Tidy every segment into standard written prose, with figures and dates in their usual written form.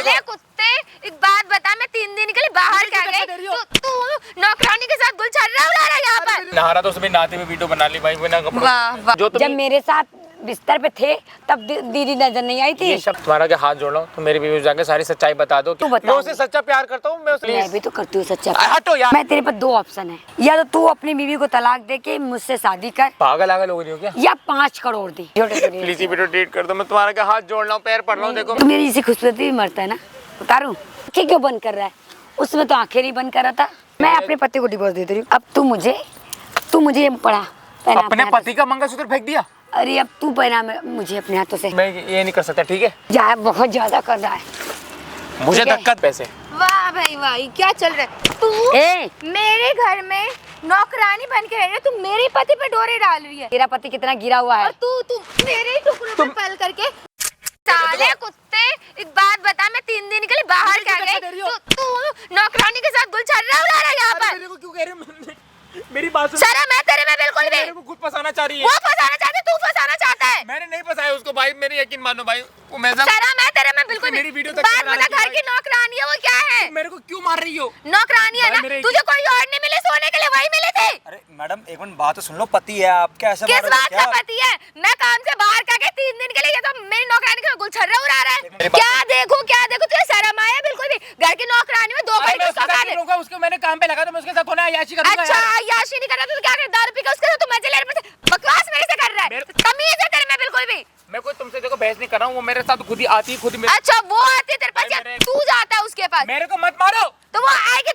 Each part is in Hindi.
साले कुत्ते, एक बात बता, मैं 3 दिन के लिए बाहर क्या गई, तू नौकरानी के साथ गुलछर्रा उड़ा रहा है यहाँ पर। नहा रहा तो उसमें नहाते हुए वीडियो बना ली भाई, बिना कपड़ों। वाह वाह। जब मेरे साथ बिस्तर पे थे तब दीदी नजर नहीं आई थी। ये शब्द तुम्हारा के हाथ जोड़ रहा हूँ, तो मेरी बीवी जाके सारी सच्चाई बता दो। तू बता। मैं उसे सच्चा प्यार करता हूँ, मैं भी तो करती हूँ सच्चा। हटो यार। मैं तेरे पास 2 ऑप्शन है, या तो तू अपनी बीवी को तलाक दे के मुझसे शादी कर, पागल आगल हो रही हो क्या? या 5 करोड़ दे। प्लीज ये वीडियो डिलीट कर दो, मैं तुम्हारा के हाथ जोड़ रहा हूँ, पैर पड़ रहा हूँ। देखो तू मेरी इसी खूबसूरती भी मरता है ना, उतारू क्यों बंद कर रहा है? उसमें तो आंखें नहीं बंद कर रहा था। मैं अपने पति को डिवोर्स दे रही हूँ। अब तू मुझे ये पढ़ा अपने पति का मंगलसूत्र फेंक दिया। अरे अब तू पहना मुझे अपने हाथों से। मैं ये नहीं कर सकता, ठीक है? बहुत ज्यादा कर रहा है मुझे धक्का पैसे। वाह भाई वाह, क्या चल रहा है? तू मेरे घर में नौकरानी बन के रह रही है, तू मेरे पति पे डोरे डाल रही है। तेरा पति कितना गिरा हुआ है। और तू मेरे ही टुकड़ों पे पल करके। साले कुत्ते, एक बात बता, मैं 3 दिन के लिए बाहर क्या गई, तू नौकरानी के साथ गुलछर्रा उड़ा रहा है यहाँ पर। मेरे को क्यों कह रहे हो? मेरी बात सुन। शर्म है तेरे में बिल्कुल भी? मेरे को खुद फंसाना चाह रही है। वो फंसाना चाहता है, तू फंसाना चाहता है। मैंने नहीं फंसाया उसको भाई, मेरी यकीन मानो भाई। वो मैं शर्म है तेरे में बिल्कुल भी? मेरी वीडियो तक बात बता, घर की नौकरानी है वो क्या है? मेरे को क्यों मार रही हो? नौकरानी है ना, तुझे कोई और नहीं मिले सोने के लिए, वही मिले थे। अरे मैडम एक मिनट बात तो सुन लो, पति है आपका, ऐसे किस बात का पति है? मैं काम से बाहर क्या गई 3 दिन के लिए, ये तो मेरी नौकरानी का गुलछर्रा उड़ा रहा है। क्या देखो तुझे शर्म आया बिल्कुल भी? घर की नौकरानी में 2 घंटे उसका काम है। उसको मैंने काम पे लगा, तो मैं उसके साथ होना अय्याशी करूंगा। अच्छा अय्याशी नहीं कर रहा तो क्या कर? दारू पी के उसके साथ तू मजे ले रहा है, बकवास मेरे से कर रहा है। तमीज है तेरे में बिल्कुल भी? मैं कोई तुमसे देखो बहस नहीं कर रहा हूँ, वो मेरे साथ खुद ही आती, खुद ही अच्छा वो आती है तेरे पास या तू जाता है उसके पास? मेरे को मत मारो। तो वो आएगी,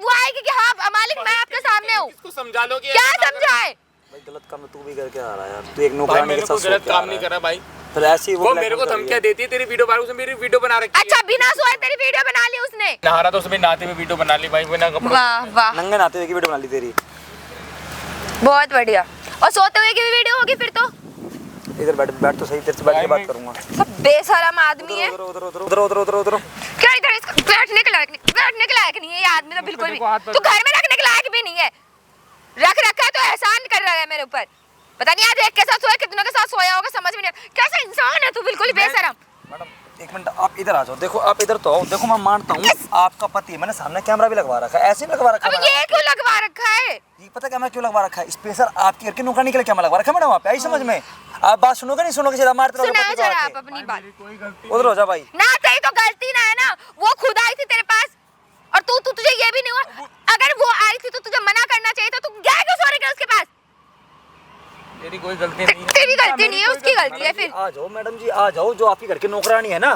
वो आएगी कि हाँ मालिक मैं आपके सामने हूँ। इसको समझा लो कि क्या समझाए? भाई गलत काम तू भी करके आ रहा है यार, तू एक नौकरानी के साथ गलत काम नहीं कर रहा भाई। फिर ऐसी वो मेरे को धमकियां देती है, तेरी वीडियो उसने मेरी वीडियो बना रखी है। अच्छा बिना सोए तेरी वीडियो बना ली उसने? नहा रहा तो उसमें नहाते हुए वीडियो बना ली भाई, बिना कपड़ों। वाह वाह, नंगे नहाते हुए की वीडियो बना ली तेरी। बहुत बढ़िया। और सोते हुए की भी वीडियो होगी फिर तो? इधर बैठ तो सही, तेरे से बैठ के बात करूंगा। सब बेशरम आदमी है। उधर क्या इधर इसका बैठने के लायक नहीं है ये आदमी तो बिल्कुल भी। तू घर में रखने के लायक भी नहीं है। रखा है तो एहसान कर रहा है मेरे ऊपर। पता नहीं आज एक के साथ सोया, कितनों के साथ सोया होगा, समझ में नहीं। कैसा इंसान है तू, बिल्कुल बेशरम। मैडम एक मिनट आप इधर आ जाओ। देखो आप इधर तो आओ। देखो मैं मानता हूँ आपका पति, मैंने सामने कैमरा भी लगवा रखा है, ऐसे ही लगवा रखा है। अब ये क्यों लगवा रखा है? ये पता कैमरा क्यों लगवा रखा है? स्पेशल आपके घर के नौकरानी के लिए कैमरा लगवा रखा है मैडम। वहाँ पे आई समझ में? आप बात सुनोगे नहीं सुनोगे, सीधा मारते रहोगे। सुनाओ जरा आप अपनी बात। उधर हो जा भाई। ना तेरी तो गलती ना है ना, वो खुद आई थी तेरे पास और तुझे ये भी नहीं हुआ। अगर वो आई थी तो तुझे मना करना चाहिए था, तू गया क्यों सोने के उसके पास? तेरी कोई गलती नहीं है। तेरी गलती नहीं है, उसकी गलती है। फिर आ जाओ मैडम जी, आ जाओ। जो आपके घर की नौकरानी है ना,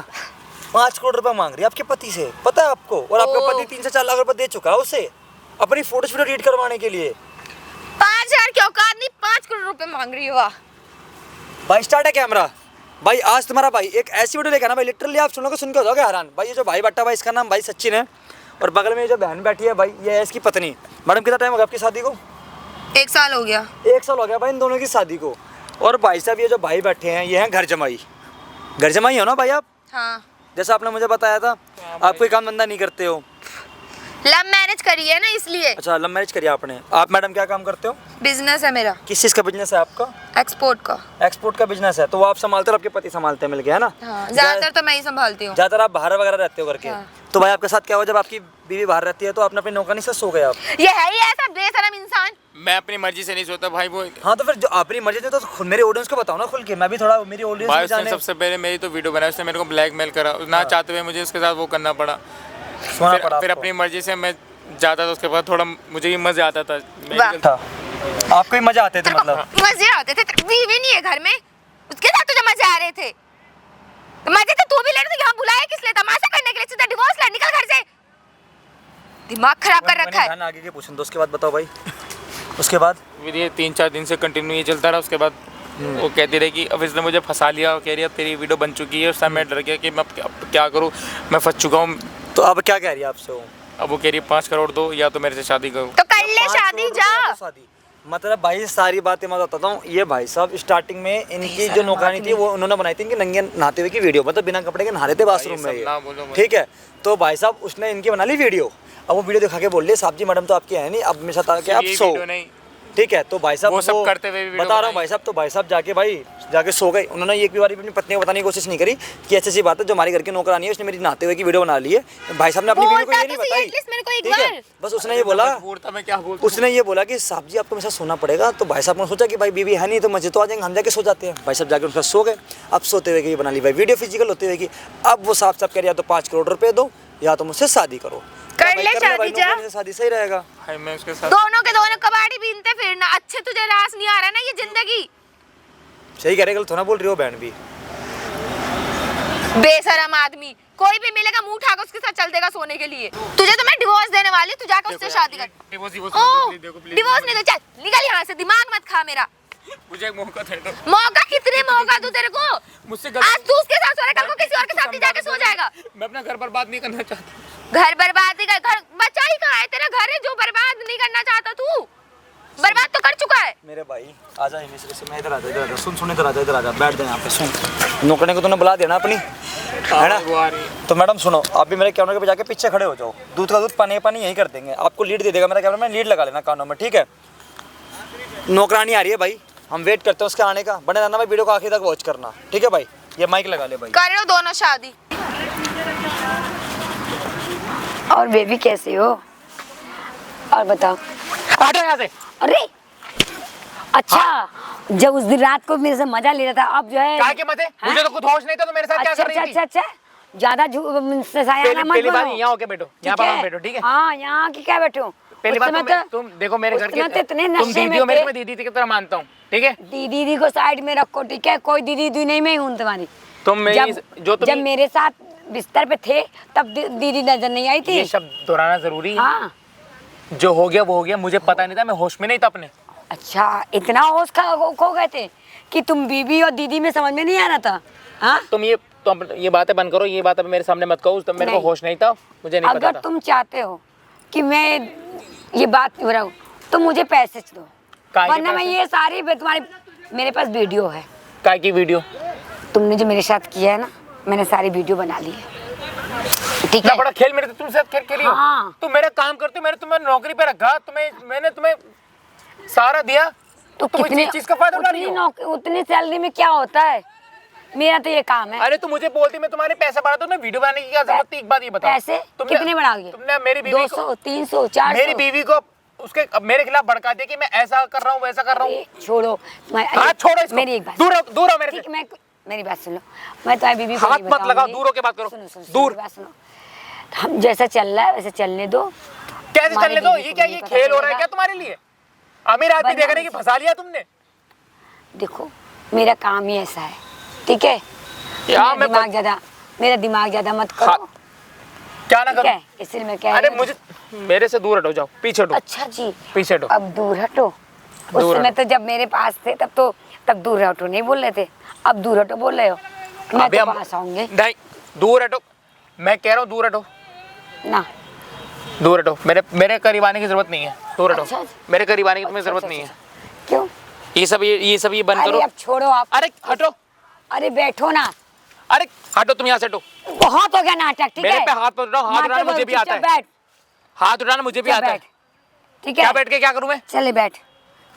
5 करोड़ रुपए मांग रही है आपके पति से, पता है आपको? और आपका पति 3 से 4 लाख रुपए दे चुका है उसे अपनी फोटो वीडियो एडिट करवाने के लिए। 5000 की औकात नहीं, 5 करोड़ रुपए मांग रही हो। भाई स्टार्ट है कैमरा। भाई आज तुम्हारा भाई एक ऐसी वीडियो लेकर आना भाई, लिटरली आप सुनोगे, सुन के हो जाओगे हैरान। भाई ये जो भाई बट्टा भाई, इसका नाम भाई सचिन है, और बगल में जो बहन बैठी है भाई, ये है इसकी पत्नी। मैडम कितना टाइम हो गया आपकी शादी को? 1 साल हो गया। 1 साल हो गया भाई इन दोनों की शादी को। और भाई साहब ये जो भाई बैठे हैं, ये हैं घर जमाई। घर जमाई हो ना भाई आप? हाँ। जैसा आपने मुझे बताया था, आप कोई काम धंधा नहीं करते हो। लव मैरिज करी है ना इसलिए। अच्छा लव मैरिज करी आपने। आप मैडम क्या काम करते हो? बिजनेस है मेरा। किस चीज़ का बिजनेस है आपका? एक्सपोर्ट का। एक्सपोर्ट का बिजनेस है, तो वो आप संभालते हो और आपके पति संभालते हैं, मिल गया है ना? हाँ, ज्यादातर तो मैं ही संभालती हूँ। ज्यादातर आप बाहर वगैरह रहते हो करके। तो भाई आपके साथ क्या हुआ, जब आपकी बीवी बाहर रहती है तो आपने अपनी नौकरानी से सो गए आप? ये है ही ऐसा बेशरम इंसान। मैं अपनी मर्जी से नहीं सोता भाई। वो हाँ तो फिर जो अपनी मर्जी थी तो खुद मेरे ऑडियंस को बताओ ना खुल के, मैं भी थोड़ा मेरी ऑडियंस भाई भी उसने जाने। सबसे पहले मेरी तो वीडियो बनाई, उसने मेरे को ब्लैकमेल करा, ना चाहते हुए मुझे उसके साथ वो करना पड़ा। फिर अपनी मर्जी से मैं जाता था उसके बाद, थोड़ा मुझे भी मजा आता था। आपको ही मजा आते थे मतलब? मजे आते थे। बीवी नहीं है घर में, उसके साथ तुझे मजे आ रहे थे। तो मजे तो तू भी ले रही थी, यहाँ बुलाया किस लिए? तमाशा करने के लिए? सीधा डिवोर्स ले, निकल घर से। दिमाग खराब कर रखा है। आगे के पूछूं तो उसके बाद बताओ भाई। उसके बाद फिर ये 3-4 दिन से कंटिन्यू ये चलता रहा। उसके बाद वो कहती रही कि अब इसने मुझे फंसा लिया, और कह रही अब तेरी वीडियो बन चुकी है। उस समय मैं डर गया कि मैं अब क्या करूँ, मैं फंस चुका हूँ। तो अब क्या कह रही है आपसे वो? अब वो कह रही है 5 करोड़ दो या तो मेरे से शादी करो। तो कर ले शादी, जा। मतलब भाई सारी बातें मैं बताता हूँ। ये भाई साहब स्टार्टिंग में इनकी जो नौकरानी थी वो उन्होंने बनाई थी इनके नंगे नहाते हुए की वीडियो, मतलब बिना कपड़े के नहा रहे थे बाथरूम में ये, ठीक है। तो भाई साहब उसने इनकी बना ली वीडियो। अब वो वीडियो दिखा के बोल रही है साहब जी मैडम तो आपकी है नहीं, अब मेरे साथ आके आप सो। ठीक है। तो भाई साहब वो सब करते हुए भी वीडियो बता रहा हूँ भाई साहब, तो भाई साहब जाके सो गए। उन्होंने एक भी बार अपनी पत्नी को बताने की कोशिश नहीं करी कि ऐसी बात है, जो हमारे घर की नौकरानी है उसने मेरी नहाते हुए की वीडियो बना ली है। भाई साहब ने अपनी बीवी को ये नहीं बताई, ठीक है। बस उसने ये बोला, मैं क्या बोलता उसने ये बोला कि साहब जी आपको मेरे साथ सोना पड़ेगा। तो भाई साहब ने सोचा कि भाई बीवी है नहीं तो मस्जिद तो आ जाएंगे, हम जाके सो जाते हैं। भाई साहब जाके उनके साथ सो गए। अब सोते हुए की बना ली भाई वीडियो, फिजिकल होते हुए की। अब वो साफ साफ कह रही या तो 5 करोड़ रुपए दो या तो मुझसे शादी करो। कर ले शादी जा, शादी सही रहेगा। मैं उसके साथ दोनों के दोनों कबाड़ी बीनते फिरना। अच्छे तुझे रास नहीं आ रहा ना ये जिंदगी। सही कह रहे, गलत थोड़ा बोल रही हो बहन भी। बेशरम आदमी, कोई भी मिलेगा मुंह उठाकर उसके साथ चल देगा सोने के लिए। तुझे तो मैं डिवोर्स देने वाली हूं, तू जाकर उससे शादी कर। डिवोर्स डिवोर्स नहीं दो, चल निकल यहाँ से, दिमाग मत खा मेरा। मुझे एक मौका दे दो। मौका कितने मौका दूं तेरे को? मुझसे आज तू उसके साथ सो रहा है, कल को किसी और के साथ नहीं जाके सो जाएगा। मैं अपना घर बर्बाद नहीं करना चाहता। घर बर्बाद नहीं कर, घर बच्चा ही कहाँ है तेरा? घर है जो बर्बाद नहीं करना चाहता तू, बर्बाद तो कर चुका है। मेरे भाई आजा मिस्र से, मैं इधर आजा, सुन इधर आजा, बैठ जा यहाँ पे। सुन, नौकरनी को तूने बुला देना अपनी, है ना? तो मैडम सुनो, आप भी मेरे कैमरे पे जाके पीछे खड़े हो जाओ। दूध का दूध पानी पानी यही कर देंगे, आपको लीड दे देगा मेरा कैमरा मैन, लीड लगा लेना कानों में, ठीक है? नौकरानी आ रही है भाई, हम वेट करते हैं उसके आने का। बने रहना भाई, वीडियो को आखिर तक वॉच करना, ठीक है भाई? ये माइक लगा ले भाई। कर रहे हो दोनों शादी। और बेबी कैसे हो? और बताओ। हटो यहाँ से। अरे अच्छा, जब उस दिन रात को मेरे से मजा ले रहा था, अब जो है क्या के मजे? मुझे तो कुछ होश नहीं था, तो मेरे साथ क्या कर रही थी? अच्छा, ज्यादा सयाना मत पहली बार बनो। यहाँ होके बैठो, यहाँ पर बैठो, ठीक है? हाँ, यहाँ की क्या बैठो? पहली बात तुम देखो मेरे घर के, तुम दीदी हो मेरे, मैं दीदी की तरह मानता हूँ, ठीक है? दीदी को साइड में रखो, ठीक है? कोई दीदी नहीं, मैं हूँ तुम्हारी। जब मेरे साथ बिस्तर पे थे तब दीदी नजर नहीं आई थी। ये शब्द दोहराना जरूरी है। हाँ, जो हो गया वो हो गया, मुझे पता नहीं था, मैं होश में नहीं था अपने। अच्छा, इतना होश खो गए थे कि तुम बीबी और दीदी में समझ में नहीं आ रहा था? हाँ, तुम ये बातें बंद करो, ये बात अब मेरे सामने मत कहो। मेरे को होश नहीं था, मुझे नहीं पता था। अगर तुम चाहते हो कि मैं ये बात बताऊं तो मुझे पैसे दो, वरना मैं ये सारी तुम्हारी, मेरे पास वीडियो है। काय की वीडियो? तुमने जो मेरे साथ किया है ना, मैंने सारी वीडियो बना ली है, ठीक है? बड़ा खेल मेरे तुम साथ खेल हो। हाँ। तुम मेरा काम करते हो, मैंने तुम्हें नौकरी पे रखा, मैंने तुम्हें सारा दिया, तो तुम कितनी चीज का फायदा उठा रही हो? उतनी सैलरी में क्या होता है? मेरा तो ये काम है। अरे तुम मुझे बोलती मैं तुम्हारे पैसे बढ़ा दूं, मैं वीडियो बनाने की क्या जरूरत थी? एक बात ये बताओ, पैसे कितने बढ़ाओगे? तुमने मेरी बीवी 200, 300, 400? मेरी बीवी को उसके मेरे खिलाफ भड़का दिया कि मैं ऐसा कर रहा हूँ, वैसा कर रहा हूँ। छोड़ो, छोड़ो इसको। मेरी एक बात, दूर हो मेरे से। मेरी बात सुनो, मैं तुम्हारी बीवी को हाथ मत लगाओ, दूर होके बात करो। सुनो, दूर। बात सुनो, हम जैसा चल रहा है वैसे चलने दो। कैसे चलने दो? ये क्या, ये खेल हो रहा है क्या तुम्हारे लिए? अमीर आदमी देख रहे कि फंसा लिया तुमने। देखो, मेरा काम ही ऐसा है, ठीक है? मेरा दिमाग ज्यादा मत करो। क्या ना करो? इसलिए मैं कह अरे मुझे, मेरे से दूर हटो, जाओ पीछे हटो। अच्छा जी, पीछे हटो। अब दूर हटो। उस समय तो जब मेरे पास थे तब दूर हटो नहीं बोल रहे थे, अब दूर हटो बोल रहे हो। मैं तो पास आऊंगी। नहीं, दूर हटो, मैं कह रहा हूँ दूर हटो ना, दूर हटो। मेरे करीब आने की जरूरत नहीं है, दूर हटो। अच्छा। मेरे करीब आने की तुम्हें जरूरत नहीं है। क्यों? ये सब बंद करो। अब छोड़ो आप। अरे हटो, अरे बैठो ना। अरे हटो, तुम यहाँ से हटो। बहुत हो गया नाटक, ठीक है? मेरे पे हाथ मत उठाओ, हाथ उठाना मुझे भी आता है। हाथ उठाना मुझे भी आता है, ठीक है? क्या बैठ के क्या करूँ मैं? चले बैठ।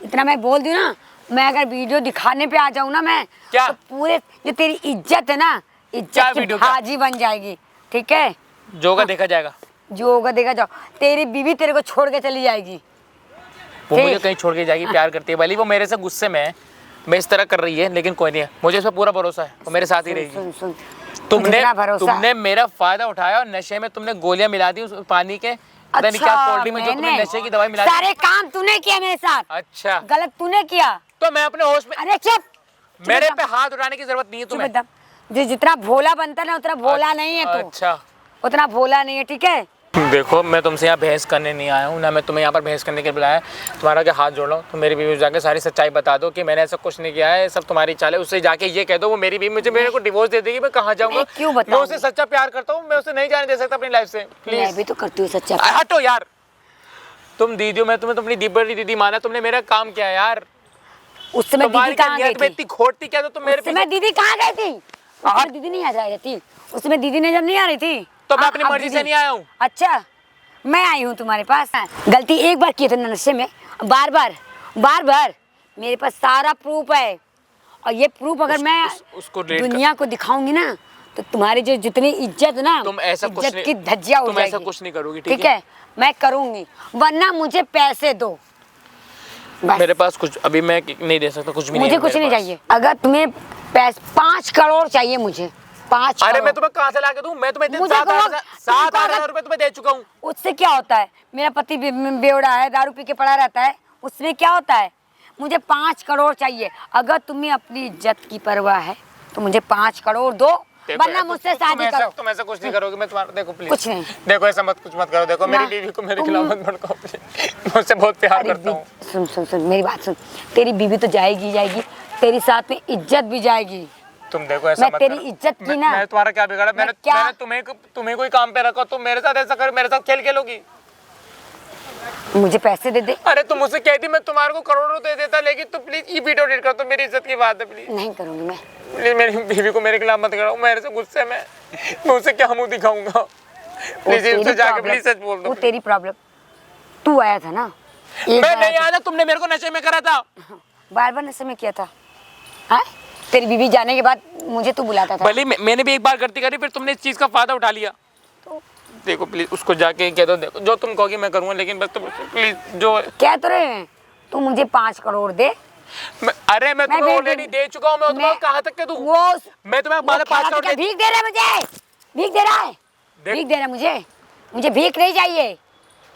इतना मैं बोल दूं ना, मैं अगर वीडियो दिखाने पे आ जाऊं ना, मैं क्या? तो पूरे जो तेरी इज्जत है ना, इज्जत की भाजी बन जाएगी, ठीक है? जो होगा देखा जाएगा। जो होगा देखा जाओ। तेरी बीवी तेरे को छोड़ के चली जाएगी। वो मुझे कहीं छोड़ के जाएगी, प्यार करती है, भले वो मेरे से गुस्से में है, मैं इस तरह कर रही है, लेकिन कोई नहीं है, मुझे इस पर पूरा भरोसा है, वो मेरे साथ ही रहेगी। सुन, तुमने मेरा फायदा उठाया और नशे में तुमने गोलियां मिला दी उस पानी के, पता नहीं क्या कोल्ड में, जो तुमने नशे की दवाई मिला दी। सारे काम तूने किया मेरे साथ। अच्छा, गलत तूने किया। तो मैं अपने होश में। अरे चुप, मेरे पे हाथ उठाने की जरूरत नहीं है तुम्हें। जो जितना भोला बनता ना उतना भोला नहीं है तू। अच्छा, उतना भोला नहीं है, ठीक है? देखो, मैं तुमसे यहाँ बहस करने नहीं आया हूँ, ना मैं तुम्हें यहाँ पर बहस करने के लिए बुलाया। तुम्हारा क्या हाथ जोड़ लो, तुम मेरी बीवी को जाके सारी सच्चाई बता दो कि मैंने ऐसा कुछ नहीं किया है, सब तुम्हारी चाल है। उससे जाके ये कह दो, वो मेरी बीवी मेरे को डिवोर्स दे देगी, मैं कहाँ जाऊँगा? क्यों बताऊँ? मैं उसे सच्चा प्यार करता हूँ, मैं उसे नहीं जाने दे सकता अपनी लाइफ से। प्लीज। मैं भी तो करती हूँ सच्चा। हटो यार, तुम दीदी हो, मैं तुम्हें अपनी बड़ी दीदी माना, तुमने मेरा काम किया यार। उस समय दीदी कहाँ गई थी? इतनी खोटती क्या? तो तुम मेरे उसमें दीदी कहाँ गई थी? उसमें दीदी नहीं आ रही थी, उसमें दीदी नजर नहीं आ रही थी। तो मैं अपनी मर्जी से नहीं आया हूँ। अच्छा, मैं आई हूँ तुम्हारे पास। गलती एक बार की थी नशे में, बार बार, बार बार मेरे पास सारा प्रूफ है, और ये प्रूफ अगर मैं उसको delete दुनिया को दिखाऊंगी ना तो तुम्हारी जो जितनी इज्जत ना, तुम ऐसा कुछ इज्जत नहीं- की धज्जियां उड़ तुम जाएगी। ऐसा कुछ नहीं करोगी, ठीक है? मैं करूंगी, वरना मुझे पैसे दो बस। मेरे पास कुछ अभी मैं नहीं दे सकता, कुछ भी नहीं मुझे है कुछ मेरे नहीं पास। चाहिए। अगर तुम्हें 5 करोड़ चाहिए, मुझे 5 अरे करोड़। मैं तुम्हें कहाँ से ला के दूं? मैं तुम्हें मुझे 7-8 हजार रुपए तुम्हें दे चुका हूँ। उससे क्या होता है? मेरा पति बेवड़ा है, दारू पी के पड़ा रहता है, उसमें क्या होता है? मुझे 5 करोड़ चाहिए। अगर तुम्हें अपनी इज्जत की परवाह है तो मुझे 5 करोड़ दो, वरना मुझसे शादी करो। तुम ऐसा कुछ नहीं करोगे। मैं तुम्हारा देखो प्लीज, कुछ नहीं। देखो ऐसा कुछ मत करो। देखो मेरी ना, बीवी को मेरे तुम- खिलाफ मत भड़काओ प्लीज। मैं उससे बहुत प्यार अरे करता हूँ। सुन सुन सुन, मेरी बात सुन। तेरी बीवी तो जाएगी ही जाएगी, तेरी साथ में इज्जत भी जाएगी। तुम देखो ऐसा मैं मत तेरी करो। इज्जत की ना। मैं तुम्हारा क्या बिगाड़ा? मैंने क्या- मैंने तुम्हें कोई काम पे रखा, तुम मेरे साथ ऐसा कर, मेरे साथ खेल खेलोगी? मुझे पैसे दे दे। अरे तुम मुझसे कहती मैं तुम्हारे को करोड़ों दे देता, लेकिन तुम प्लीज ये वीडियो डिलीट कर दो। मेरी इज्जत की बात है, प्लीज नहीं करूंगी मैं। प्लीज मेरी बीवी को मेरे खिलाफ मत कराओ। मेरे से गुस्से में मैं उसे क्या मुंह दिखाऊंगा? प्लीज तेरी उससे जाके प्रॉब्लम- प्लीज सच बोल दो। वो तेरी प्रॉब्लम। तू आया था ना, एक मैं बार नहीं आया आया था, तुमने मेरे को नशे में करा था। था। बार बार नशे में किया था। हाँ, तेरी बीवी जाने के बाद मुझे तू बुलाता था। भले मैंने भी एक बार गलती करी, फिर तुमने इस चीज का फायदा उठा लिया। तो देखो प्लीज उसको जाके कह दो, देखो जो तुम कहोगी मैं करूंगा, लेकिन बस तुम प्लीज जो क्या तो रहे हैं? तू मुझे 5 करोड़ दे। अरे मैं तुम्हें भेज ऑलरेडी दूंगी। दे चुका हूँ। मैं तुम्हें मैं- कहाँ तक के दूं? वो मैं तुम्हें वो 5 खाला करोड़ क्या दे- भीख दे रहा है मुझे? भीख दे रहा है? देख- भीख दे रहा है मुझे भीख नहीं चाहिए,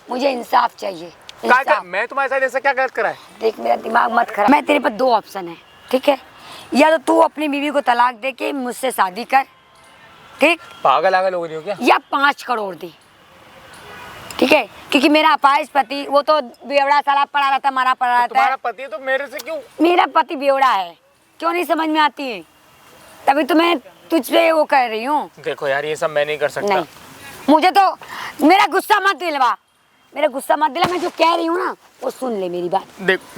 मुझे इंसाफ चाहिए। क्या इंसाफ। मैं तुम्हारे साथ ऐसा क्या गलत करा है? देख मेरा दिमाग मत खराब। मैं तेरे पास 2 ऑप्शन है, ठीक है? या तो तू अपनी बीवी को तलाक दे के मुझसे शादी कर, ठीक? पागल आगल हो रही हो क्या? या 5 करोड़ दे, ठीक है? क्योंकि मेरा अपाहिज पति, वो तो बेवड़ा साला पड़ा रहता, मारा पड़ा रहता तुम्हारा है। पति है तो मेरे से क्यों? मेरा पति बेवड़ा है, क्यों नहीं समझ में आती है? तभी तो मैं तुझ पे वो कह रही हूँ। देखो यार ये सब मैं नहीं कर सकता। नहीं, मुझे तो मेरा गुस्सा मत दिलवा, मेरा गुस्सा मत दिला। मैं जो कह रही हूँ ना वो सुन ले मेरी बात।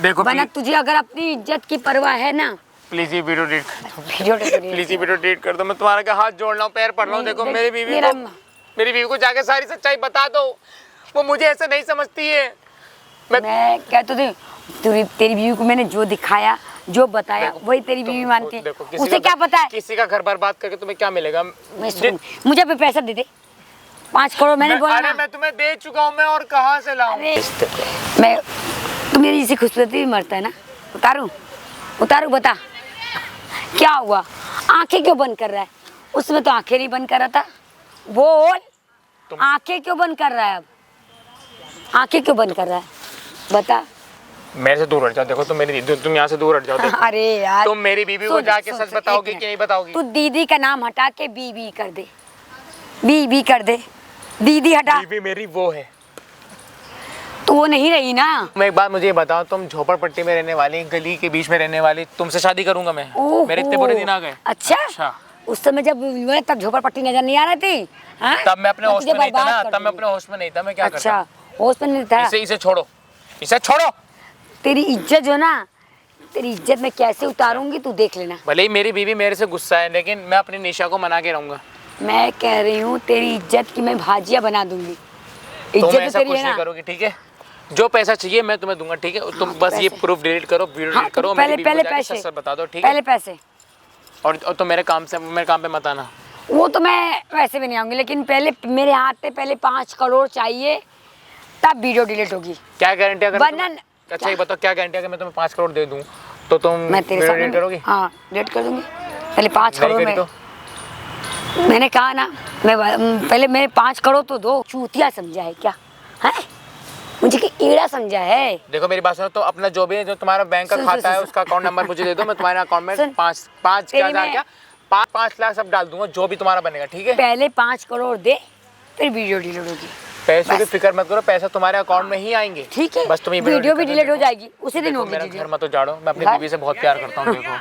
देखो वरना तुझे अगर अपनी इज्जत की परवाह है ना, प्लीज ये वीडियो डिलीट कर दो। वीडियो प्लीज ये वीडियो डिलीट कर दो। मैं तुम्हारा क्या हाथ जोड़ रहा हूँ, पैर पड़ रहा हूँ। नहीं, देखो देख, मेरी बीवी को जाके सारी सच्चाई बता दो। वो मुझे ऐसे नहीं समझती है। मैं क्या तो तेरी बीवी को मैंने जो दिखाया, जो बताया, वही तेरी बीवी मानती है। देखो, उसे क्या पता है? किसी का घर बर्बाद करके तुम्हें क्या मिलेगा? मैं सुन, मुझे भी पैसा दे दे। 5 करोड़ मैंने बोला अरे ना। मैं तुम्हें दे चुका हूँ, मैं और कहाँ से लाऊं? अरे मैं, तू मेरी इसी खूबसूरती में मरता है ना? उतारू बता, क्या हुआ? आंखें क्यों बंद कर रहा है? उसमें तो आंखें नहीं बंद कर रहा था। बोल, आंखें क्यों बंद कर रहा है? अब आंखें क्यों बंद कर रहा है? बता। मेरे से दूर हट जाओ। देखो तुम यहाँ से दूर हट जाओ। देखो। अरे यार, तुम मेरी बीवी को सुन, जाके सुन, सच सुन, बताओगी एक कि नहीं मिनट। बताओगी? तू दीदी का नाम हटा के बीबी कर दे, बीबी कर दे। दीदी हटा, बीवी मेरी वो है। तो वो नहीं रही ना। मैं एक बात मुझे ये बताओ, तुम झोपड़पट्टी में रहने वाली, गली के बीच में रहने वाली, तुमसे शादी करूंगा मैं? ओहो, मेरे इतने बुरे दिन आ गए। अच्छा, उस समय जब हुए तब झोपड़पट्टी नजर नहीं आ रही थी? हाँ? तब मैं अपने होश तुझे में नहीं था बर्बाद ना, कर तब मैं दूंगी। अपने होश में नहीं था। मैं क्या करता? अच्छा, होश में नहीं था। इसे छोड़ो, इसे छोड़ो। तेरी इज्जत जो ना, तेरी इज्जत मैं कैसे उतारूंगी तू देख लेना। भले ही मेरी बीवी मेरे से गुस्सा है, लेकिन मैं अपनी निशा को मना के रहूंगा। मैं कह रही हूँ तेरी इज्जत की मैं भाजिया बना दूंगी। तुम इज्जत तो ऐसा तेरी कुछ है नहीं ना। करोगी, ठीक है? जो पैसा चाहिए मैं तुम्हें दूंगा, ठीक है? तुम बस ये पैसे। प्रूफ डिलीट करो, वीडियो हाँ, डिलीट करो, पहले मेरी बीवी को जाके पैसे सच बता दो, ठीक पहले है? पैसे। और तुम मेरे काम पे मत आना। वो तो मैं वैसे भी नहीं आऊंगी, लेकिन पहले मेरे हाथ पे पहले 5 करोड़ चाहिए, तब वीडियो डिलीट होगी। क्या गारंटी अगर वरना अच्छा ये बताओ, क्या गारंटी अगर मैं तुम्हें 5 करोड़ दे दूं तो तुम मैं तेरे वीडियो सामने डिलीट करोगी? हाँ, डिलीट कर दूंगी। पहले 5 नहीं करोड़ करी में तो? मैंने कहा ना, मैं पहले मेरे 5 करोड़ तो दो। चूतिया समझा है क्या? है मुझे कि कीड़ा समझा है? देखो मेरी बात सुनो, तो अपना जो भी है, जो तुम्हारा बैंक का सुन, खाता सुन, है सुन। उसका अकाउंट नंबर मुझे दे दो। मैं तुम्हारे अकाउंट में सुन, 5 तेरी हजार मैं- क्या 5 लाख सब डाल दूंगा, जो भी तुम्हारा बनेगा, ठीक है? पहले 5 करोड़ दे, फिर वीडियो डिलीट होगी। पैसों की फिक्र मत करो, पैसा तुम्हारे अकाउंट में ही आएंगे, ठीक है? बस तुम ये वीडियो भी कर डिलीट हो देखो। जाएगी, उसी दिन देखो, होगी। मेरा दीदी। घर मत उजाड़ो, मैं अपनी घर? बीवी से बहुत प्यार करता हूँ। देखो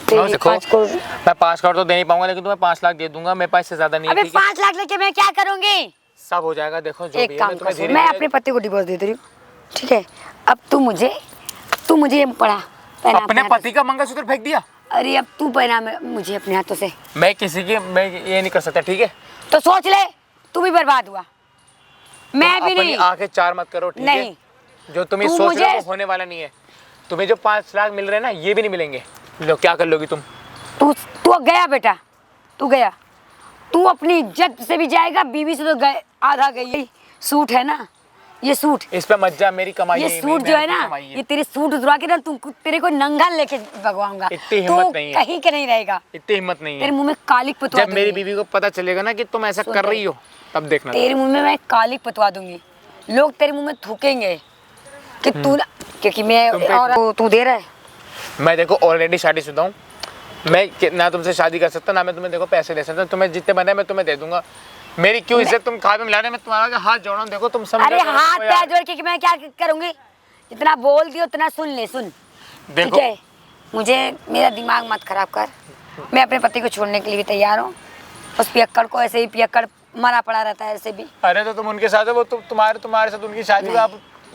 तेरी देखो, 5 करोड़। मैं 5 करोड़ तो दे नहीं पाऊंगा, लेकिन तुम्हें 5 लाख दे दूंगा। मेरे पास से ज्यादा नहीं है, अबे ठीक है? 5 लाख लेके मैं क्या करूंगी? सब हो जाएगा। देखो जो एक भी है, काम मैं तुम्हें कर, धीरे मैं धीरे अपने पति को डिवोर्स दे रही हूँ, ठीक है? अब तू मुझे ये पढ़ा पहना अपने हाथों पति का मंगलसूत्र फेंक दिया। से। अरे अब तू पहना मुझे अपने हाथों से, मैं ये नहीं कर सकता, ठीक है? तो सोच ले, तू भी बर्बाद हुआ, मैं भी अपनी नहीं। आंखें चार मत करो, ठीक है? नहीं, जो तुम ये तू सोच रहे हो मुझे- वो होने वाला नहीं है। तुम्हें जो 5 लाख मिल रहे हैं ना, ये भी नहीं मिलेंगे। लो, क्या कर लोगी तुम? तू गया बेटा, तू गया। तू अपनी इज्जत से भी जाएगा, बीवी से तो गए, आधा गई। सूट है ना, ये सूट, इस पे मत जा, मेरी कमाई ये है, सूट मेरी जो है मेहनत की ना, कमाई है। ये तेरे सूट उतरवा के ना तुमको, तेरे को नंगा लेके भगवाऊंगा। इतनी हिम्मत तू नहीं है। कहीं के नहीं रहेगा। इतनी हिम्मत नहीं तेरे है। मुंह में कालिक पुतवा जब मेरी दूंगी। बीवी को पता चलेगा ना कि तुम ऐसा सुन कर ले। रही हो, तब देखना। तेरे मुंह में मैं कालिक पुतवा दूंगी। लोग तेरे मुंह में थूकेंगे कि तू, क्योंकि मैं, तुम पे- और तू दे रहा है। मैं देखो ऑलरेडी शादीशुदा हूँ, मैं ना तुमसे शादी कर सकता, ना मैं तुम्हें देखो पैसे दे सकता। तुम्हें जितने बने मैं तुम्हें दे दूंगा। मेरी क्यों इज्जत तुम खाए में मिलाने में तुम्हारा हाथ जोड़ रहा हूँ। देखो तुम समझो अरे तो हाथ यार। पैर जोड़ के कि मैं क्या करूंगी? जितना बोल दियो उतना सुन ले, सुन। देखो। ठीक है, मुझे मेरा दिमाग मत खराब कर। मैं अपने पति को छोड़ने के लिए भी तैयार हूँ। उस पियक्कड़ को ऐसे ही, पियक्कड़ मरा पड़ा रहता है ऐसे भी। अरे तो तुम उनके साथ हो, वो तुम्हारे साथ उनकी शादी का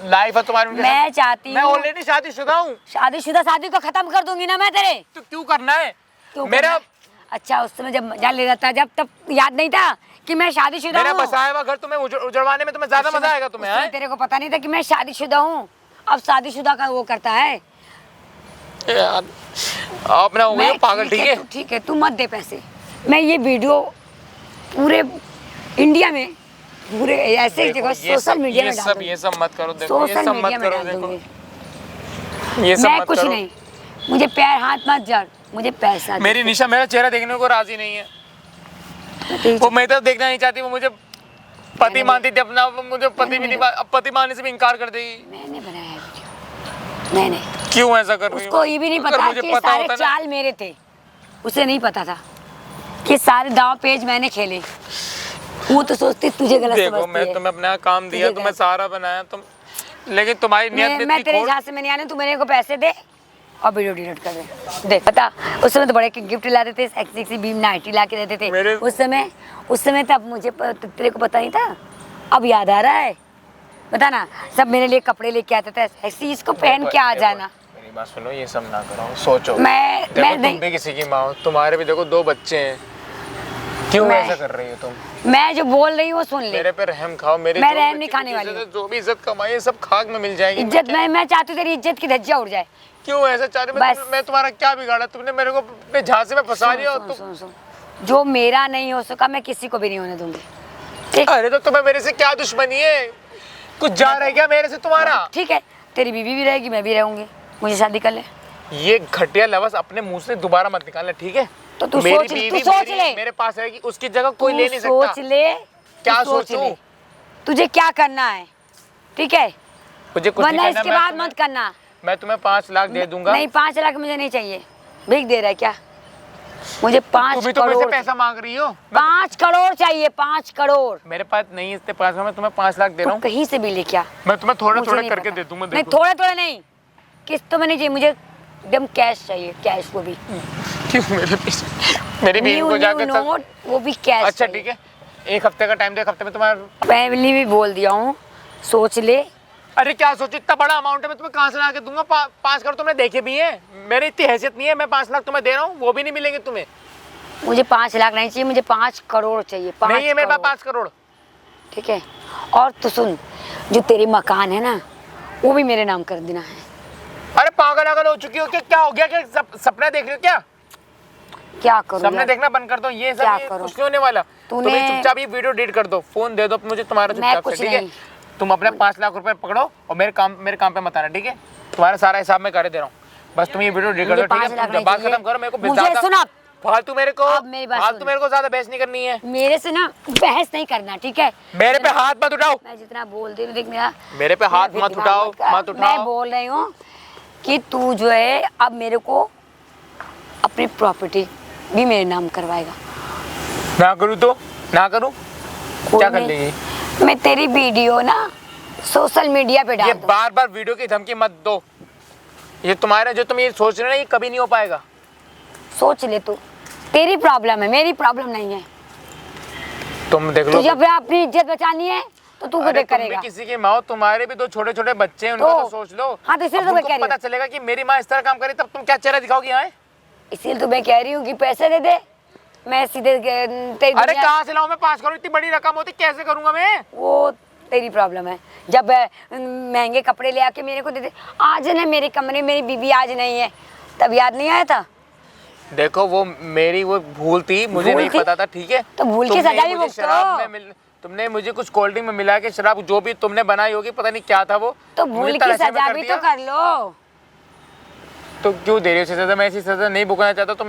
लाइफ है तुम्हारी उनके मैं साथ। चाहती मैं हूँ ऑलरेडी शादीशुदा हूँ, शादीशुदा शादी को खत्म कर दूंगी ना मैं तेरे। तो क्यों करना है? क्यों मेरा करना? अच्छा, उस समय जब मजा ले रहा था, जब तब याद नहीं था कि मैं शादीशुदा मेरा हूँ। बसाया हुआ घर तुम्हें उजड़वाने में तुम्हें ज्यादा मजा आएगा तुम्हें। उस समय हैं? तेरे को पता नहीं था कि मैं शादीशुदा हूँ। अब शादीशुदा का वो करता है। यार आप ना हो गई हो मैं पागल, ठीक है? ठीक है, तू मत दे पैसे। मैं ये वीडियो पूरे इंडिया में, पूरे ऐसे ही देखो, जगह सोशल मीडिया में डाल दूंगी। ये सब मत करो। देखो ये सोशल सब मीडिया मत में करो। डाल देखो दूंगी। ये सब मैं मत कुछ करो। नहीं, मुझे पैर हाथ मत जड़, मुझे पैसा दे। मेरी निशा मेरा चेहरा देखने को राजी नहीं है। ठीक वो मैं तो देखना नहीं चाहती। वो मुझे पति मैंने- मानती थी अपना, वो मुझे पति भी नहीं, अब पति मानने से भी इनकार कर देगी। मैंने बनाया है वीडियो, मैंने। क्यों ऐसा कर रही हो? उसको ये भी नहीं अगर पता मुझे कि पता सारे होता ना- चाल मेरे थे। उसे नहीं पता था कि सारे दाव पेज मैंने खेले। वो तो सोचती तुझे गलत देखो समझती मैं है। तुम्हें अपना काम दिया, तुझे तुम्हें गलत- सारा बनाया तुम, लेकिन तुम्हारी नियत मैं इतनी तेरे खोट- झांसे में नहीं आने। तू मेरे को पैसे दे और वीडियो डिलीट कर दे। देख पता, उस समय तो बड़े गिफ्ट लाते थे, सेक्सी बीम नाइटी ला के देते थे। मेरे- उस समय तब मुझे तेरे को पता नहीं था। अब याद आ रहा है, बता ना, सब मेरे लिए कपड़े लेके आते थे, ऐसी इसको पहन के आ देखो, जाना। मेरी बात सुनो, ये सब ना करो, सोचो। मैं देखो तुम नहीं, भी किसी की माँ हो, तुम्हारे भी देखो 2 बच्चे हैं। क्यों मैं- ऐसा कर रही हो तुम? मैं जो बोल रही हूँ वो सुन ले। मेरे पे रहम खाओ। मेरे मैं जो रहम भी नहीं खाने वाली हूँ। जो भी इज्जत कमाई है सब खाक में मिल जाएगी। इज्जत मैं चाहती हूँ तेरी इज्जत की धज्जियाँ उड़ जाए। क्यों ऐसा चाह रही? बस। मैं तुम्हारा क्या बिगाड़ा? तुमने मेरे को अपने झांसे में फंसा दिया। सुन, सुन, सुन। जो मेरा नहीं हो सका मैं किसी को भी नहीं होने दूंगी। ठीक? अरे तो तुम्हें मेरे से क्या दुश्मनी है? कुछ जा रहा है क्या मेरे से तुम्हारा? ठीक है, तेरी बीवी भी रहेगी, मैं भी रहूंगी, मुझे शादी कर ले। ये घटिया लफ्ज़ अपने मुंह से दोबारा मत निकालना, ठीक है? तो तू मेरी सोच ले, बीवी तू सोच मेरी- ले। मेरे पास रहेगी, उसकी जगह कोई तू ले नहीं सोच सकता। ले, क्या तू सोच सोचूं? ले, तुझे क्या करना है, ठीक है? मुझे कुछ नहीं वरना करना। इसके मैं बाद तुम्हें- मत करना। मैं तुम्हें 5 लाख दे दूंगा। नहीं, 5 लाख मुझे नहीं चाहिए। भीख दे रहा है क्या? मुझे 5 तुम भी तो मेरे से करोड़, पैसा मांग रही हो। 5 करोड़ चाहिए, 5 करोड़। मेरे पास नहीं है इतने पैसे, मैं तुम्हें 5 लाख दे तू रहा हूँ। कहीं से भी ले क्या? मैं तुम्हें थोड़े मुझे थोड़े नहीं करके पता। दे दूंगा। नहीं, देखो। थोड़े थोड़े नहीं, किस्तों में नहीं चाहिए मुझे, एकदम कैश चाहिए, कैश। वो भी क्यों मेरे पीछे? मेरी बीवी न्यू को जाकर नोट, वो भी कैश। अच्छा ठीक है, 1 हफ्ते का टाइम दो, 1 हफ्ते में तुम्हारा। पहले भी बोल दिया हूँ, सोच ले। अरे क्या सोचो, इतना बड़ा अमाउंट है, मैं तुम्हें कहाँ से ला के दूंगा? 5 करोड़ तुमने देखे भी हैं? मेरी इतनी हैसियत नहीं है, मैं 5 लाख तुम्हें दे रहा हूँ, वो भी नहीं मिलेंगे तुम्हें। मुझे 5 लाख नहीं चाहिए, मुझे 5 करोड़ चाहिए। 5 नहीं है मेरे पास करोड़। 5 करोड़। ठीक है, और तो सुन, जो तेरे मकान है ना, वो भी मेरे नाम कर देना है। अरे पागल अगल हो चुकी हो क्या? क्या हो गया? क्या सपना देख रहे हो क्या? क्या करूँ सपना यार? देखना बंद कर दो। ये क्या सब ये करूं? कुछ नहीं होने वाला। तूने- तुम्हें चुपचाप ये वीडियो डिलीट कर दो, फोन दे दो मुझे तुम्हारा मैं चुपचाप कुछ से, ठीक है? नहीं। तुम अपने 5 लाख रुपए पकड़ो और मेरे काम पे मत आना, ठीक है? तुम्हारा सारा हिसाब मैं कर दे रहा हूँ, बस तुम ये वीडियो डिलीट कर मुझे दो, ठीक 5 है? लाख तुम नहीं बात चाहिए। खत्म करो। मेरे को मुझे ज्यादा- सुन अब। फालतू मेरे को अब मेरी बात फालतू सुन। मेरे को ज्यादा बहस नहीं करनी है। मेरे से ना बहस नहीं करना, ठीक है? मेरे पे हाथ मत उठाओ। मैं जितना बोल दे, देख मेरा, मेरे पे हाथ मेरा मत दिमाग उठाओ, कर। मत उठाओ। मैं बोल रही हूँ कि तू जो है अब मेरे को अपनी प्रॉपर्टी भी मेरे नाम करवाएगा। ना करूँ तो ना करूँ, क्या कर नहीं। लेगी? मैं तेरी वीडियो ना सोशल मीडिया पे ये डाल दूँ। बार बार वीडियो की धमकी मत दो। ये तुम्हारा जो तुम ये सोच रहे हो ना, ये कभी नहीं हो पाएगा। सोच ले तू, तेरी प्रॉब्लम है, मेरी प्रॉब्लम नहीं है। तुम देख लो। तुझे अपनी इज्जत बचानी है तो तू अरे खुद तुम भी करेगा। किसी की माँ हो, तुम्हारे भी 2 छोटे छोटे बच्चे हैं, उनको तो- तो सोच लो। हाँ, तो इसलिए अब तो मैं उनको कह रही पता हूँ। चलेगा कि मेरी माँ इस तरह काम करी, तब तुम क्या चेहरा दिखाओगी? आए इसीलिए तो मैं कह रही हूँ कि पैसे दे दे, मैं सीधे तेरी अरे दुनिया- कहाँ से लाऊं मैं 5 करोड़? इतनी बड़ी रकम होती कैसे करूंगा मैं? वो तेरी प्रॉब्लम है। जब महंगे कपड़े ले आके मेरे को देते, आज ना मेरे कमरे में मेरी बीबी आज नहीं है, तब याद नहीं आया था? देखो वो मेरी वो भूल थी, मुझे भूल नहीं थी? पता था, ठीक है। तो भूल की तुमने सजा भी मुझे भुगतो। शराब में तुमने मुझे कुछ कोल्ड ड्रिंक में मिला के शराब जो भी तुमने बनाई होगी, पता नहीं क्या था वो, तो मुझे भूल की तलाशने में सजा कर भी दिया। तो कर लो। तो क्यों दे रही हो सजा? मैं ऐसी सजा नहीं भुगतना चाहता। तुम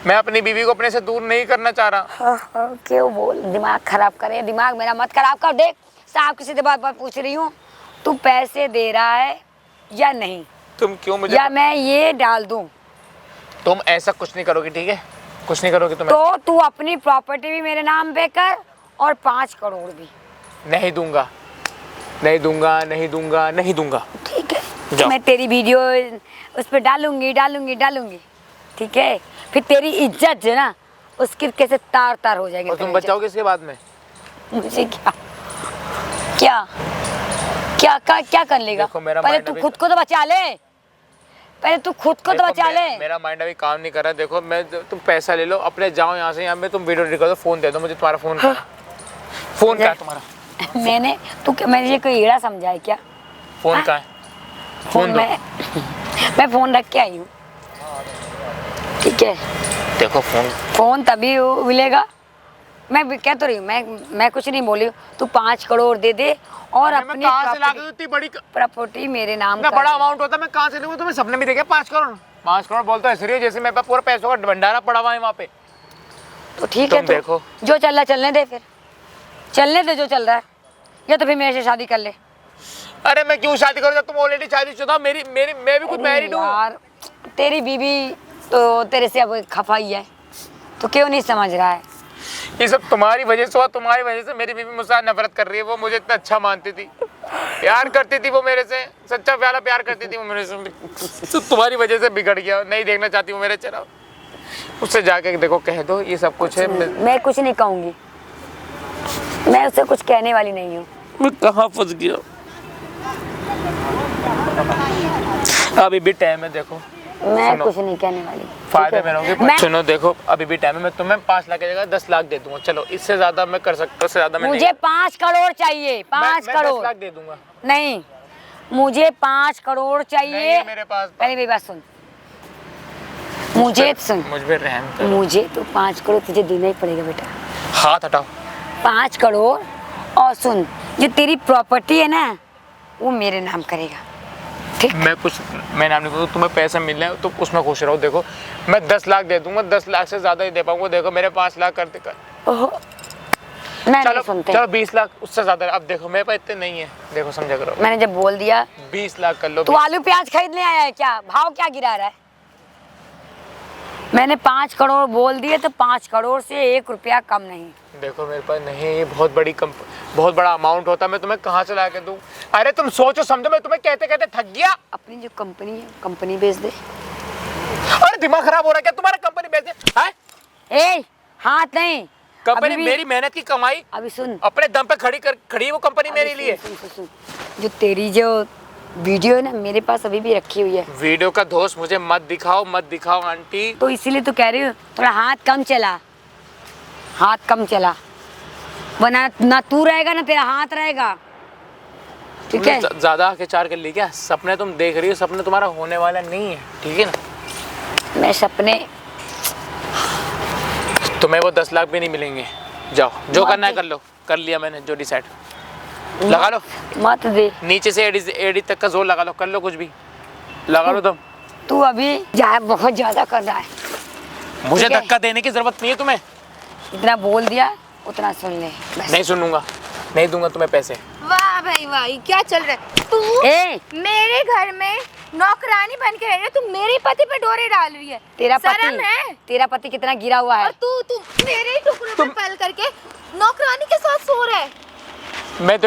मैं अपनी बीवी को अपने से दूर नहीं करना चाह रहा। क्यों बोल, दिमाग खराब करे, दिमाग मेरा मत खराब कर। देख साहब किसी से बात पूछ रही हूँ, तू पैसे दे रहा है या नहीं, तुम क्यों मुझे या मैं ये डाल दूं? तुम ऐसा कुछ नहीं करोगी, ठीक है? कुछ नहीं करोगी तुम। तो तू अपनी प्रॉपर्टी भी मेरे नाम पे कर और 5 करोड़ भी। नहीं दूंगा, नहीं दूंगा, नहीं दूंगा, नहीं दूंगा। ठीक है, जाओ। मैं तेरी वीडियो उस पर डालूंगी, ठीक है? फिर तेरी इज्जत जो ना उसकी कैसे तार तार हो जाएगी। और तुम बचाओगे इसके बाद में? मुझे क्या क्या क्या क्या कर लेगा? देखो, मेरा पहले माइंड तू अभी- खुद को तो बचा ले, पहले तू खुद को तो देखो, बचा ले। मेरा माइंड अभी काम नहीं कर रहा। देखो मैं, तुम पैसा ले लो अपने, जाओ यहाँ से। यहाँ में तुम वीडियो रिकॉर्ड, फोन दे दो मुझे। तुम्हारा फोन कहाँ है? फोन कहाँ है तुम्हारा? मैंने कोई हीरा समझा है क्या? फोन कहाँ है? फोन दो। मैं फोन रख के आई हूँ, ठीक है? देखो फोन। फोन तभी मिलेगा। मैं भी कह तो रही हूँ, मैं कुछ नहीं बोली हूँ। तू 5 करोड़ दे दे और मैं अपनी कहाँ से ला के इतनी बड़ी प्रॉपर्टी मेरे नाम इतना कर बड़ा दे। अमाउंट होता मैं कहाँ से लूँगा? तुम्हें सपने में देखा 5 करोड़? 5 करोड़ बोलते ऐसे रही हो जैसे मेरे पास पूरा पैसों का भंडारा पड़ा हुआ है वहाँ पे। तो ठीक है, तुम तो देखो। जो चल रहा है चलने दे, फिर चलने दे जो चल रहा है, या तो फिर मेरे से शादी कर ले। अरे मैं क्यों शादी करूँ जब तुम ऑलरेडी शादीशुदा? मेरी मेरी मैं भी खुद अरे मैरिड हूँ। यार, तेरी बीवी तो तेरे से अब खफा ही है, तो क्यों नहीं समझ रहा है? ये सब तुम्हारी वजह से हुआ। तुम्हारी वजह से मेरी बीवी मुझसे नफरत कर रही है। वो मुझे इतना अच्छा मानती थी, प्यार करती थी वो मेरे से, सच्चा प्यारा प्यार करती थी वो मेरे से। तो तुम्हारी वजह से बिगड़ गया, नहीं देखना चाहती वो मेरे चेहरा। उससे जाके देखो, कह दो ये सब कुछ है। मैं कुछ नहीं कहूँगी, मैं उससे कुछ कहने वाली नहीं हूँ। मैं कहाँ फंस गया? अभी भी टाइम है, देखो। मैं सुनो। कुछ नहीं कहने वाली। फायदे ठीक में है? रहोगे। मैं- सुनो देखो, अभी भी टाइम है। मैं तुम्हें 5 लाख की जगह 10 लाख दे दूंगा। चलो इससे ज्यादा मैं कर सकता, उससे ज्यादा मैं मुझे नहीं। 5 करोड़ चाहिए, 5 मैं 10 करोड़ लाख दे दूंगा। नहीं, मुझे 5 करोड़ नहीं चाहिए। है मेरे पास। पहले मेरी बात सुन, मुझे सुन, मुझ पे रहम करो। मुझे तो 5 करोड़ तुझे देना ही पड़ेगा बेटा। हाथ हटाओ। 5 करोड़, और सुन, जो तेरी प्रॉपर्टी है ना वो मेरे नाम करेगा, ठीक? मैं कुछ मैं नाम नहीं कहूँ। तुम्हें पैसा मिल रहा है तो उसमें खुश रहो। देखो मैं 10 लाख दे दूंगा, 10 लाख से ज्यादा ही दे पाऊंगा। देखो मेरे 5 लाख करते कर। ओहो, मैं नहीं चलो सुनते। चलो 20 लाख, उससे ज्यादा। अब देखो मेरे पास इतने नहीं है। देखो समझा करो। मैंने जब बोल दिया। 20 लाख कर लो। तू आलू प्याज खरीदने आया है क्या? भाव क्या गिरा रहा है? मैंने 5 करोड़ बोल दिए तो 5 करोड़ से 1 रुपया कम नहीं। देखो मेरे पास नहीं है, ये बहुत बड़ा अमाउंट होता है। मैं तुम्हें कहाँ से ला के दूँ? अरे तुम सोचो समझो, मैं तुम्हें कहते कहते थक गया। अपनी जो कंपनी है, कंपनी बेच दे। अरे दिमाग खराब हो रहा है क्या तुम्हारा? कंपनी बेच दे? हैं? ए, हाथ नहीं। कंपनी अभी भी- मेरी मेहनत की कमाई अभी सुन, अपने दम पे खड़ी है वो कंपनी मेरे लिए। सुन, जो तेरी जो वीडियो है ना मेरे पास अभी भी रखी हुई है। वीडियो का दोस्त मुझे मत दिखाओ आंटी। तो इसीलिए तो कह रही हूँ थोड़ा हाथ कम चला, हाथ कम चला, वरना ना तू रहेगा ना तेरा हाथ रहेगा, ठीक है? ज्यादा आके चार कर ली क्या? सपने तुम देख रही हो, सपने तुम्हारा होने वाला नहीं है, ठीक है ना? मैं सपने, तुम्हें वो 10 लाख भी नहीं मिलेंगे। जाओ जो करना है कर लो। कर लिया मैंने जो डिसाइड। लगा लो मत दे। नीचे से एडी तक का जोर लगा लो। कर लो कुछ भी, लगा लो तुम। तू अभी बहुत ज्यादा कर रहा है। मुझे ठीक है। धक्का देने की जरूरत नहीं है तुम्हें। इतना बोल दिया उतना सुन ले बस। नहीं सुनूंगा, नहीं दूंगा तुम्हें पैसे। वाह भाई वाह, ये क्या चल रहा है? तू ए, मेरे घर में नौकरानी बन के रह रही है, तू मेरे पति पे डोरे डाल रही है। तेरा शर्म है? पति, तेरा पति कितना गिरा हुआ है। और तू मेरे ही टुकड़ों पे पल करके नौकरानी के साथ सो रहा है।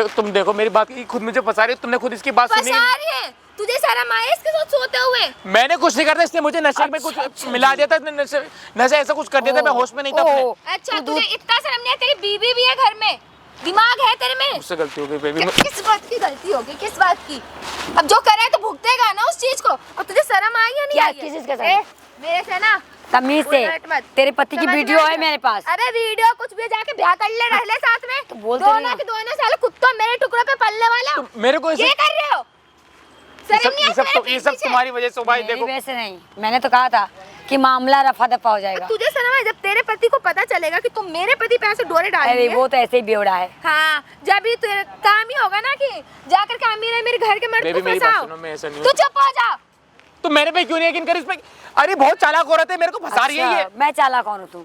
तुम देखो मेरी बात की खुद मुझे फंसा रही हो। तुमने खुद इसकी बात सुनी? फंसा रही है तुझे, शर्म आए इसके साथ सोते हुए? मैंने कुछ नहीं करता, इसने मुझे नशे में कुछ मिला दिया था। नशे ऐसा कुछ कर दिया था, मैं होश में नहीं था अपने। अच्छा तुझे इतना शर्म नहीं है? तेरी बीवी भी है घर में, दिमाग है तेरे में? मुझसे गलती हो गई बेबी। किस बात की गलती होगी? किस बात की? अब जो करे तो भुगतेगा ना उस चीज को। और तुझे शर्म आई या नहीं क्या? आई है? किस चीज का शर्म? ए, मेरे से ना तमीज से। उलट मत। तेरे पति की समझ में वीडियो आया? है मेरे पास। अरे वीडियो कुछ भी, जाके ब्याह कर ले, रह ले साथ में। तो बोलते नहीं दोनों हो। के दोनों साले कुत्तों मेरे टुकड़ों पे पलने वाला। मेरे को ये कर रहे हो? शर्म नहीं आती मेरे ये सब पीछे? तुम्हारी वजह से भाई। मेरी देखो वजह से नहीं, मैंने तो कहा था कि मामला रफा दफा हो जाएगा। तुझे शर्म है जब तेरे पति को पता चलेगा कि तुम मेरे पति पे ऐसे डोरे डाल रही अरे है? वो तो ऐसे ही बेवड़ा है। हाँ, जब ये तेरा काम ही होगा ना कि जाकर के अमीर है मेरे घर के मर्द बेबी, को मेरी बात फंसाओ। सुनो, मैं ऐसा नहीं तू हूँ। चुप हो जा। तो मेरे पे क्यों नहीं यकीन कर इस पे? अरे बहुत चालाक औरत है, मेरे को फंसा रही है ये। अच्छा, मैं चालाक कौन हूँ? तू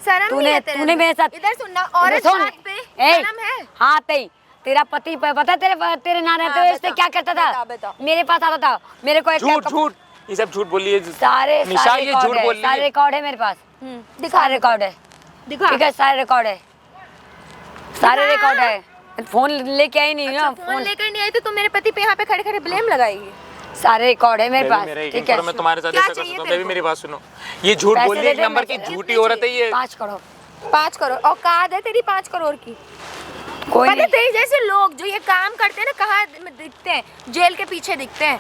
शर्म नहीं है तेरे तूने मेरे साथ इधर सुनना, औरत सुन। बात पे ए, शर्म है? हाँ तेई तेरा पति पता है तेरे ना रहते हुए इससे बता, क्या करता बता, था? बता। मेरे पास आता था, मेरे को एक झूठ झूठ, ये सब झूठ बोल रही है सारे निशा, ये झूठ बोल रही सारे है। रिकॉर्ड है मेरे पास। दिखा सारे रिकॉर्ड है, दिखा। ठीक है, सारे रिकॉर्ड है, सारे दिखा। रिकॉर्ड है। फोन लेके आई नहीं अच्छा, ना, फोन लेकर नहीं आई तो तुम मेरे पति पे यहाँ पे खड़े खड़े ब्लेम लगाएगी। सारे रिकॉर्ड है मेरे बेबी, पास, मेरा यकीन ठीक है। करो, मैं तुम्हारे साथ क्या ऐसा कर चाहिए सकता हूँ। तेरे बेबी को? मेरी बात सुनो, ये झूठ पैसे बोल रही है, दे एक दे, नंबर की मैं- झूठी औरत है ये। 5 करोड़ 5 करोड़ औकात है तेरी 5 करोड़ की? कोई पता नहीं। तेरी जैसे लोग जो ये काम करते हैं ना, कहाँ दिखते हैं? जेल के पीछे दिखते हैं।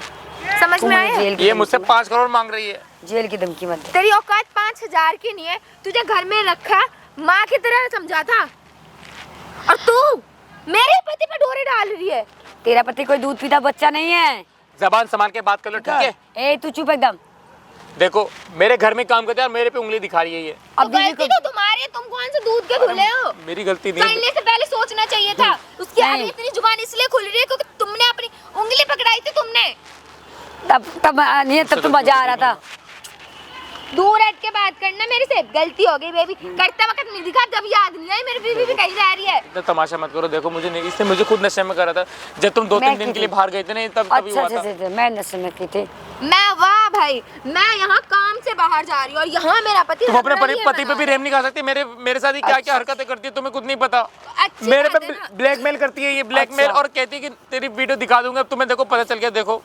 समझ तू में मुझे आया? जेल की ये धमकी मुझसे मत- 5 करोड़ मांग रही है। जेल की धमकी मत दे। तेरी औकात 5,000 की नहीं है। तुझे घर में रखा, माँ की तरह समझा था, और तू मेरे पति पे डोरे डाल रही है। तेरा पति कोई दूध पीता बच्चा नहीं है। जबान संभाल के बात कर लो, ठीक है? ए तू चुप एकदम। देखो मेरे घर में काम करते हैं और मेरे पे उंगली दिखा रही है ये। अब तो बीवी गलती को तो तुम्हारी है, तुम कौन से दूध के धुले हो? मेरी गलती नहीं है। करने से पहले सोचना चाहिए था। उसकी अभी नहीं। इतनी जुबान इसलिए खुल रही है क्योंकि तुमने अपनी उंगली पकड़ाई थी तुमने। तब नहीं, तब तो मजा आ रहा था। दूर हट के बात करना मेरे से। गलती हो गई बेबी, करते वक्त नहीं दिखा, जब याद नहीं आई मेरी बीवी भी कहीं जा रही है। इतना तमाशा मत करो। देखो मुझे नहीं, इसने मुझे खुद नशे में करा था जब तुम 2-3 मैं दिन की के लिए थी। बाहर गए थे ना, तब तभी अच्छा हुआ अच्छा था। अच्छा, मैं नशे में की थी। मैं वाह भाई, मैं यहाँ काम से बाहर जा रही हूँ और यहाँ मेरा पति तुम अपने लग रही है पति पे मना भी रेम नहीं खा सकती। मेरे साथ ही क्या क्या हरकतें करती है तुम्हें खुद नहीं पता। अच्छी मेरे बात पे है ना। ब्लैकमेल करती है ये, ब्लैकमेल, अच्छा। और कहती है कि तेरी वीडियो दिखा दूंगा। अब तुम्हें देखो पता चल गया। देखो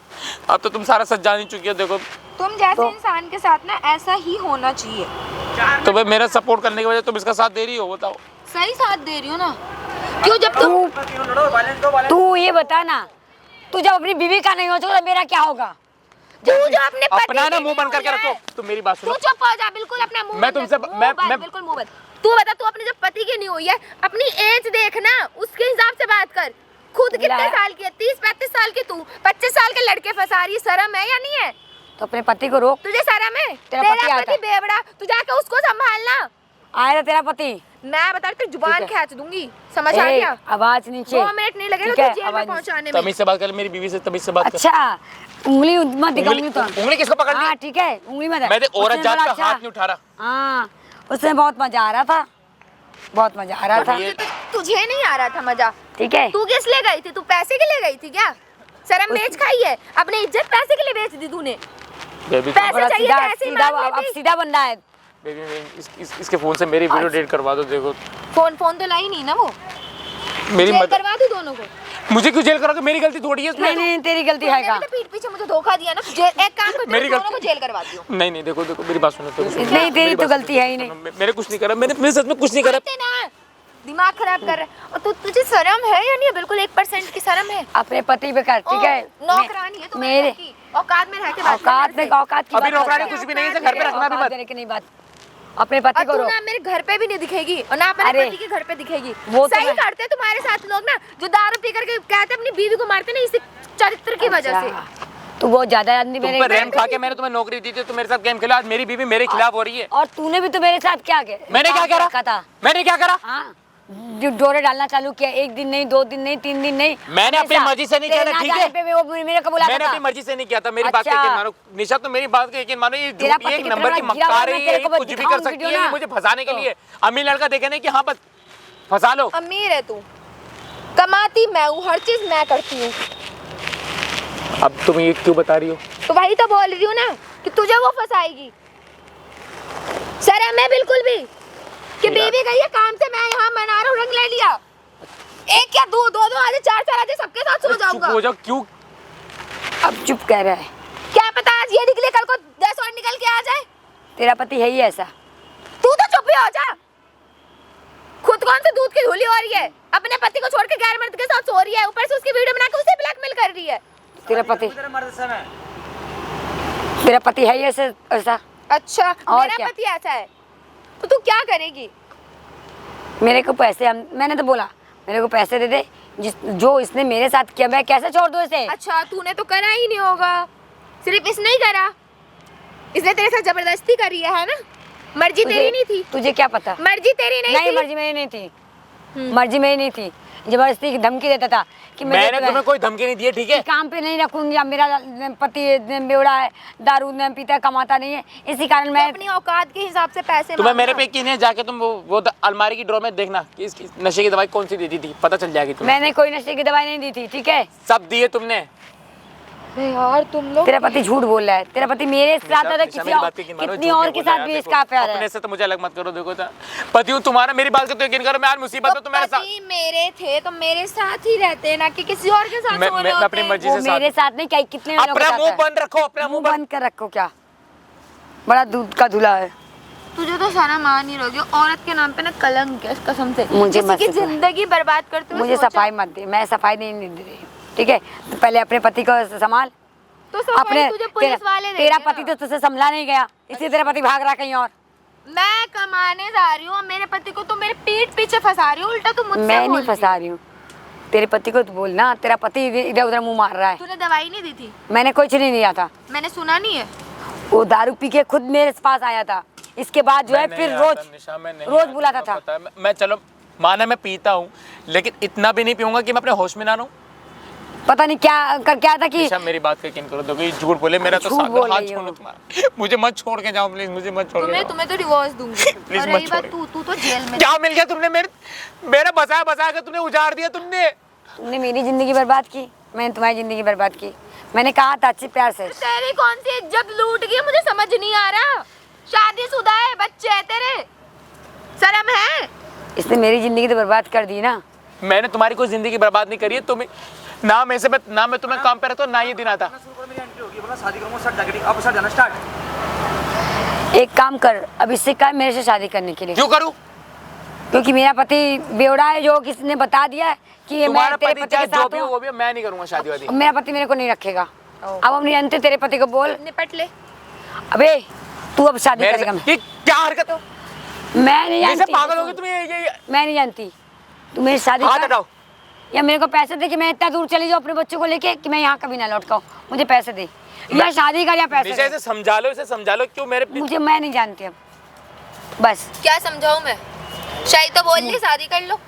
अब तो तुम सारा सच जान ही चुकी हो। देखो तुम जैसे तो- इंसान के साथ ना ऐसा ही होना चाहिए। तो भाई मेरा सपोर्ट करने की वजह तुम इसका साथ दे रही हो, बताओ। सही साथ दे रही हो ना? क्यों? जब तुम तू ये बता ना, तू जब अपनी बीवी का नहीं हो तो मेरा क्या होगा? तू जो अपने पति अपना ना के मुंह बंद लिए करके हो जाए। रखो। तुम मेरी बात तू सुनो। चुप हो जा, बिल्कुल अपना मुंह मैं बंद तुमसे- कर, मैं- मुंह बंद, मैं- बिल्कुल मुंह बंद। तू बता, तू अपने जब पति की नहीं हुई है, अपनी एज देख ना, उसके हिसाब से बात कर। खुद कितने ला- साल की है? 30-35 साल की। तू 25 साल के लड़के फंसा रही है। शर्म है या नहीं है तो अपने पति को रोक। तुझे? शर्म है? तेरा तेरा पति आता पति है। बेवड़ा, तू जाके उसको संभालना। आएगा तेरा पति। मैं बता रही, जुबान ठीक है। खींच दूंगी। समझ आ ए, गया? आवाज नीचे। 2 मिनट नहीं लगेगा ठीक है, तुझे जेल में आवाज नीचे। पहुंचाने में। तमीज से बात कर, मेरी बीवी से तमीज से बात कर। अच्छा, उंगली मत दिखा, उंगली तो। उंगली किसको पकड़नी? हाँ ठीक है, उंगली मत। मैं तो औरत उसने जात बोला, का अच्छा। हाथ नहीं उठा रहा। हाँ, उसमें बहुत मजा आ रहा था, बहुत मजा आ रहा था। ये- तुझे नहीं आ रहा था मजा? ठीक है, तू किस लिए गई थी? तू पैसे के लिए गई थी क्या? शर्म बेच खाई है? अपनी इज्जत पैसे के लिए बेच दी तूने? बेबी पैसे थोड़ा चाहिए, सीधा पैसे सीधा, मांग अब लेती। सीधा बंदा है। बेबी इसके फोन से मेरी वीडियो डिलीट करवा दो। देखो फोन तो लाई नहीं ना वो? मेरी जेल मदद। करवा दूं दोनों को? मुझे क्यों जेल करोगे? मेरी गलती थोड़ी है नहीं इसमें। नहीं, तेरी गलती है तूने का? भी तो पीठ पीछे मुझे धोखा दिया ना। एक काम कर, मेरी दोनों को गलती- जेल करवा दियो। नहीं नहीं, देखो देखो मेरी बात सुनो। देखो, सुनो। नहीं, तेरी मेरी तो बात गलती सुनो, है ही नहीं। सुनो, मैंने कुछ नहीं करा। मैंने सच में कुछ नहीं करा। करते ना, दिमाग खराब कर रहा है। और तुझे शर्म है या नहीं? बिल्कुल 1% की शर्म है। अपने पति पे कर, ठीक है? नौकरानी है तू मेरे मेरे घर की। औकात में रह के बात कर औकात मेरे में, से। औकात की अभी बात नौकरानी करता कुछ है। भी नहीं है, इसे घर पे रखना भी औकात मत। देने की नहीं बात। अपने पति और को तू रोक। ना मेरे घर पे भी नहीं दिखेगी और ना अपने अरे, पति के घर पे दिखेगी। वो तो सही मैं- करते हैं तुम्हारे साथ लोग ना, जो दारू पी करके कहते हैं अपनी बीवी को मारते ना, इसी चरित्र की वजह से। अच्छा, तू बहुत ज्यादा आदमी तुम मेरे पर रैम खा के मैंने तुम्हें नौकरी दी थी, तुम मेरे साथ गेम खेला। आज मेरी बीवी मेरे खिलाफ हो रही है। और तूने भी तो मेरे साथ क्या किया? मैंने क्या काम करा? था? मैंने क्या करा? हाँ, जो डोरे डालना चालू किया, 1 दिन नहीं, 2 दिन नहीं, 3 दिन नहीं। मैंने अपनी हमेशा मर्जी से नहीं किया तेरे था, ना ठीक है? जाने पे वो मेरे को बुलाता मैंने था। अपनी मर्जी से नहीं किया था। मेरी बात का अच्छा। यकीन मानो निशा, तो मेरी बात का यकीन मानो। ये तेरा झूठी पति एक कितना नंबर की बड़ा गिरा हुआ मक्कार है, है, तेरे ये को कुछ भी दिखाऊं कर सकती वीडियो है, ये ना। मुझे फंसाने के तो। लिए। अमीर लड़का देखे नहीं कि हाँ बस फंसा लो। अमीर है तू, कमाती मैं हूँ, हर चीज मैं करती हूँ। अब तुम ये क्यों बता रही हो? तो वही तो बोल रही हूँ ना कि तुझे वो फंसाएगी। शर्म है बिल्कुल भी कि यार। बीवी गई है काम से, मैं यहाँ मना रहा हूँ, रंग ले लिया। एक या दो आधे 4 आधे सबके साथ सो चुप जाऊंगा। हो जाओ। क्यों? अब चुप कह रहा है। क्या पता आज ये निकले, कल को 10 और निकल के आ जाए। तेरा पति है ही ऐसा। तू तो चुप ही हो जा। खुद कौन से दूध की धुली हो रही है? अपने पति को छोड़ के गैर मर्द के साथ सो रही है, ऊपर से उसकी वीडियो बना के उसे ब्लैकमेल कर रही है। तेरा पति है ही ऐसा। अच्छा और मेरा क्या? पति ऐसा है तो तू क्या करेगी? मेरे को पैसे मैंने तो बोला मेरे को पैसे दे दे, जो इसने मेरे साथ किया मैं कैसे छोड़ दूँ इसे। अच्छा तूने तो करा ही नहीं होगा, सिर्फ इसने ही करा, इसने तेरे साथ जबरदस्ती करी है ना? मर्जी तेरी नहीं थी? तुझे क्या पता? मर्जी तेरी नहीं थी? मर्जी मेरी नहीं थी, मर्जी मेरी नहीं थी। जबरदस्ती की धमकी देता था कि मैंने तुम्हें कोई धमकी नहीं दी है, ठीक है? काम पे नहीं रखूंगी, अब मेरा पति बेवड़ा है, दारू नहीं पीता है, कमाता नहीं है, इसी कारण मैं अपनी औकात के हिसाब से पैसे तुम्हें मांगना। मेरे पे यकीन है, जाके तुम वो अलमारी की ड्रॉर में देखना कि इसकी नशे की दवाई कौन सी दी थी, पता चल जाएगी तुम्हें। मैंने कोई नशे की दवाई नहीं दी थी, ठीक है? सब दिए तुमने। अरे यार तुम लोग तेरा पति झूठ बोल रहा है, तेरा पति मेरे साथ है निशा, मेरी बात पे यकीन मानो, कितनी झूठ और नहीं के बोला साथ यार, भी देखो, इसका प्यार है। अपने से तो मुझे अलग मत करो, देखो पति हूँ तुम्हारा, मेरी बात का तो यकीन करो। मैं आज मुसीबत में, तो मेरे साथ पति मेरे थे तो मेरे साथ ही रहते हैं ना कि किसी और के साथ मैं सोने होते अपनी हैं। मर्जी वो से मेरे साथ नहीं, क्या कितने लोगों के अपना साथ मुंह है। बंद रखो, अपना मुंह मुंह बंद कर रखो, क्या बड़ा दूध का धुला है। तुझे तो सारा मान ही रहोगे, औरत के नाम पे ना कलंक है कसम से। मुझे किसी मत की सिखा। जिंदगी बर्बाद करते हुए मुझे सोचा। सफाई मत दे, मैं सफाई नहीं दे रही हूँ, ठीक है? तो पहले अपने पति को संभाल। तो सफाई तुझे पुलिस वाले तेरा देंगे पति ना। तो तुझसे संभला नहीं गया, इसलिए तेरा पति भाग रहा कहीं और। मैं कमाने जा रही हूँ और मेरे पति को तो मेरे पीठ पीछे फंसा रही हूँ, उल्टा तू मुझसे मैं बोल नहीं रही फंसा रही हूँ, तेरे पति को तो बोलना, तेरा पति इधर उधर मुंह मार रहा है। तूने दवाई नहीं दी थी? मैंने कुछ नहीं दिया था, मैंने सुना नहीं है। वो दारू पी के खुद मेरे पास आया था, इसके बाद जो है फिर रोज बुलाता था। मैं चलो माना मैं पीता हूँ, लेकिन इतना भी नहीं पीऊंगा कि मैं अपने होश में ना रहूं। पता नहीं क्या कर क्या था कि निशा, मेरी बात का यकीन करो, देखो ये झूठ बोले, मेरा तो झूठ बोल हाथ रही हो। छोड़ो तुम्हारा, मुझे मत छोड़ के जाओ प्लीज, मुझे मत छोड़ के जाओ। तुम्हें तो डिवोर्स दूंगी। Please और मत रही बात छोड़िए। तू तो जेल में। क्या मिल गया तुमने मेरा बचा के तुमने उजाड़ दिया तुमने। तुमने मेरी जिंदगी बर्बाद की, मैंने तुम्हारी जिंदगी बर्बाद की। मैंने कहा था अच्छे प्यार से। तेरी कौन सी इज्जत लूट गई मुझे समझ नहीं आ रहा। शादीशुदा है, बच्चे हैं तेरे, शर्म है? इसने मेरी जिंदगी तो बर्बाद कर दी ना। मैंने तुम्हारी कोई जिंदगी बर्बाद नहीं करी है, तुम्हें ना मैं तुम्हें काम पे रखता हूँ, ना ये दिन आता। शादी करूंगा, शर्ट जैकेट अब शर्ट जाना स्टार्ट। एक काम कर, अब इससे कह मेरे से शादी करने के लिए। क्यों करूँ? क्योंकि मेरा पति बेवड़ा है, जो किसने बता दिया है कि तुम्हारा मैं तेरे पति पति चाहे के जो साथ भी हो हूँ। वो भी, मैं नहीं करूंगा शादी वादी। मेरा पति मेरे को नहीं रखेगा। अब हम नहीं जानते, तेरे पति को बोल, निपट ले। अबे तू अब शादी मेरे करेगा। से- ये क्या हरकत हो? मैं नहीं जैसे जानती, पागल हो गए तुम, ये मैं नहीं जानती। तू मेरी शादी हाथ कर, हटाओ। या मेरे को पैसे दे कि मैं इतना दूर चली जाऊँ अपने बच्चों को लेके कि मैं यहाँ कभी ना लौट पाऊँ। मुझे पैसे दे, या शादी कर या पैसे निशा, दे। इसे समझा लो, इसे समझा लो, क्यों मेरे मैं नहीं जानती अब, बस। क्या समझाऊं मैं? शायद तो बोल ली शादी कर लो,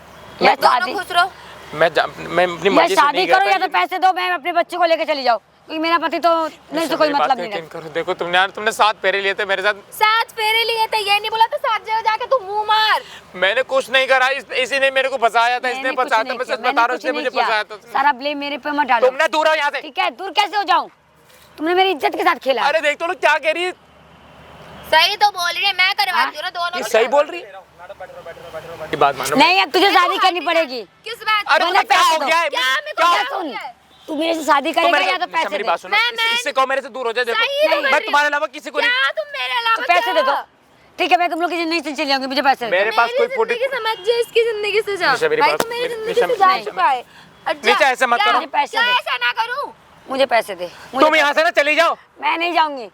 या दोनों शादी खुश रहो। मैं अपनी या मर्जी से शादी नहीं करो करता या तो ये। पैसे दो, मैं अपने बच्चे को लेके चली जाऊँ, क्योंकि मेरा पति तो नहीं से कोई मेरी बात मतलब का नहीं यकीन है। करो, देखो तुमने 7 फेरे लिए थे मेरे साथ, 7 फेरे लिए थे, ये नहीं बोला तो 7 जगह जाके तू मुंह मार। मैंने कुछ नहीं करा, इसी ने मेरे को फंसाया था, इसने मैंने कुछ फंसाया था, नहीं मैं किया, सच मैंने बता रहा हूँ, कुछ इसने नहीं मुझे किया। फंसाया था। सारा ब्लेम मेरे पे मत डालो। तुमने दूर हो यहाँ से। ठीक है, दूर कैसे हो जाऊं? तुमने मेरी इज्जत के साथ खेला। अरे देख तो लो क्या कह रही है, सही तो बोल रही है, मैं करवाती हूँ ना दोनों ये से। सही बोल रही है। ये बात मानो। नहीं, अब तुझे मेरे को शादी करनी हट ना। पड़ेगी। किस बात? अरे मैंने मतलब क्या पैसे हो दो। गया है? क्या मेरे को क्या क्या सुन, हो गया है? तू मेरे से शादी तो करेगा मेरे या तो से- पैसे मेरी दे। बात सुनो, इससे कहो मेरे से दूर हो जाए, सही देखो तो कर मैं रही तुम्हारे अलावा किसी को नहीं। क्या तुम मेरे अलावा तो पैसे दे क्या? दो। ठीक है, मैं तुम लोग की जिंदगी से चली जाऊंगी, मुझे पैसे दे मेरे दो। पास कोई मेरी फुटेज जिंदगी समझ जा, इसकी जिंदगी से जा। निशा, मेरी भाई बात- तो मेरी जिंदगी निशा, से जा निशा, चुका है। अच्छा, निशा, ऐसे मत क्या? करो। मुझे पैसे क्या दे। ऐसा ना करूं? मुझे पैसे दे। तुम यहाँ से ना चली जाओ। मैं नहीं जाऊंगी,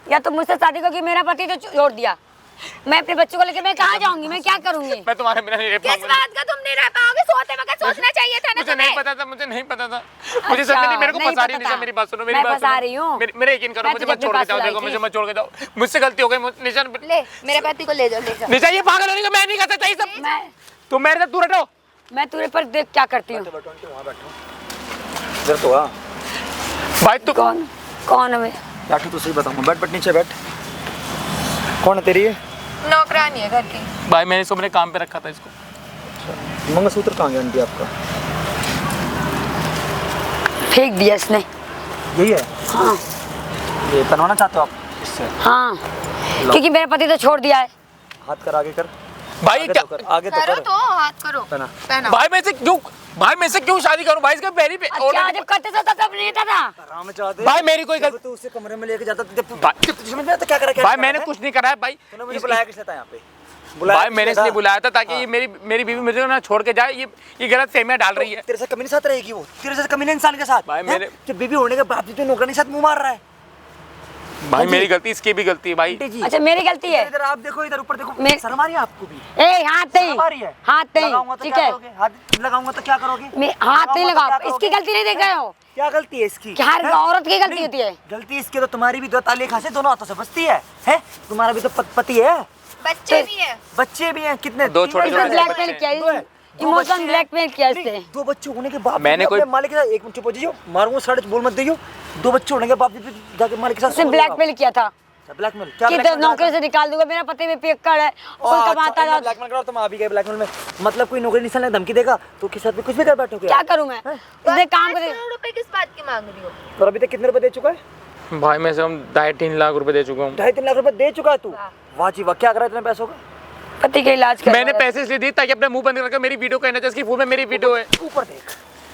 या तुम मुझसे शादी करोगी, मेरा पति तो छोड़ दिया, मैं अपने बच्चों को लेकर मैं कहाँ जाऊंगी, मैं क्या करूंगी? मैं तुम्हारे बिना नहीं रह किस पाऊंगा। बात का तुम नहीं रह पाओगे? सोते वक्त सोचना चाहिए था ना मुझे तुम्हें। नहीं पता था, मुझे नहीं पता था, मुझे अच्छा, समझ नहीं, मेरे को नहीं फंसा रही है पता निशा, था। मेरी बात सुनो, मेरी मैं बात फंसा रही हूँ। मेरे यकीन करो, मैं मुझे तुझे मत छोड़ के अपने जाओ, पास देखो लाई मुझे थी। मत छोड़ के जाओ, मुझसे गलती हो गई निशा। ले मेरे पति को ले जाओ, ले जाओ। निशा, ये पागल होने का मैं नहीं कर सकता ये सब, तुम मेरे से दूर हटो। मैं तुझे पर देख क्या करती हूँ। इधर तो आ भाई तू कौन है मैं? बैठो तो सही बताऊंगा, बैठ नीचे बैठ। कौन है तेरी ये? नौकरानी है घर की। भाई मैंने इसको अपने काम पे रखा था इसको। मंगलसूत्र कहाँ गया आंटी आपका? फेंक दिया इसने। यही है? हाँ ये बनवाना चाहते हो आप इससे? हाँ, क्योंकि मेरा पति तो छोड़ दिया है। हाथ कर, आगे कर, भाई आगे क्या तो कर, आगे तो करो कर। तो हाथ करो। पहना। पहना। भाई मैं से क्यों शादी करूं? भाई इसका पैरी पे अच्छा, जब करते थे तब नहीं था। आराम चाहते भाई मेरी कोई जब गलती, तू उसे कमरे में लेके जाता था, जब भाई- जब तुझे समझ में आता क्या करा, क्या भाई करा मैंने है? कुछ नहीं करा है भाई। तूने मुझे बुलाया किस लिए था यहाँ पे? बुलाया भाई किस मैंने लिए था? इसलिए बुलाया था ताकि हाँ। ये मेरी बीवी मुझे ना छोड़ के जाए, ये गलत फहमियां डाल रही है। तेरे साथ कमीने साथ रहेगी वो, तेरे साथ कमीने इंसान के साथ। भाई हैं? मेरे- जब बीवी होने के बावजूद तू नौकरानी के साथ मुंह मार रहा है। भाई मेरी गलती, इसकी भी गलती है भाई। आंटी जी अच्छा मेरी गलती है। इधर आप देखो, इधर ऊपर देखो, मैं- शर्म आ रही है आपको भी? ए हाथ नहीं, शर्म आ रही है? हाथ लगाऊंगा नहीं, तो ठीक क्या है। करोगे? हाथ लगाऊंगा तो क्या करोगे? मैं हाथ नहीं लगाऊंगा तो लगा, क्या इसकी करोगे? गलती नहीं देख रहे हो? क्या गलती है इसकी? कि हर हैं? औरत की गलती नहीं, होती है। गलती इसकी तो तुम्हारी भी, दो ताली खासे दोनों हाथों से बचती है, हैं? तुम्हारा भी तो पति है, बच्चे भी हैं। बच्चे भी हैं, कितने? दो तीन छोटे इसने बच्चे छोटे हैं। ब्लैकमेल किया, दो है। दो इमोशन बच्चे हैं। ब्लैकमेल किया नहीं, इसने। दो बच्चे होने के बाद मैंने अपने कोई- मालिक के साथ, एक मिनट चुप हो जाइयो, मारूंगा साढ़े बोल मत दियो। दो बच्चे होने के बाद भी जाके मालिक के साथ उसने सो जाओ। ब्लैकमेल किया था ब्लैकमेल क्या? कि तो ब्लैकमेल नौकरी से निकाल दूंगा, मेरा पति भी पियक्कड़ है और कमाता था। ब्लैकमेल करो, तुम आ भी गए ब्लैकमेल में। मतलब कोई नौकरी निशान धमकी देगा तो उसके साथ भी कुछ भी कर बैठोगे? क्या करूं मैं? इसने काम 5 करे। करोड़ रुपए किस बात की मांग रही हो? और अभी तक कितने रुपए दे चुका है? भाई मैं से हम 2.5-3 लाख रुपए दे चुका हूँ। 2.5-3 लाख रुपए दे चुका है तू? वाह जी वाह, क्या करा इतने पैसों का? पति का इलाज कर। मैंने पैसे इसलिए दिए ताकि अपने मुंह बंद करके मेरी वीडियो कहना चाहिए, इसकी फोन में मेरी वीडियो है। ऊपर देख,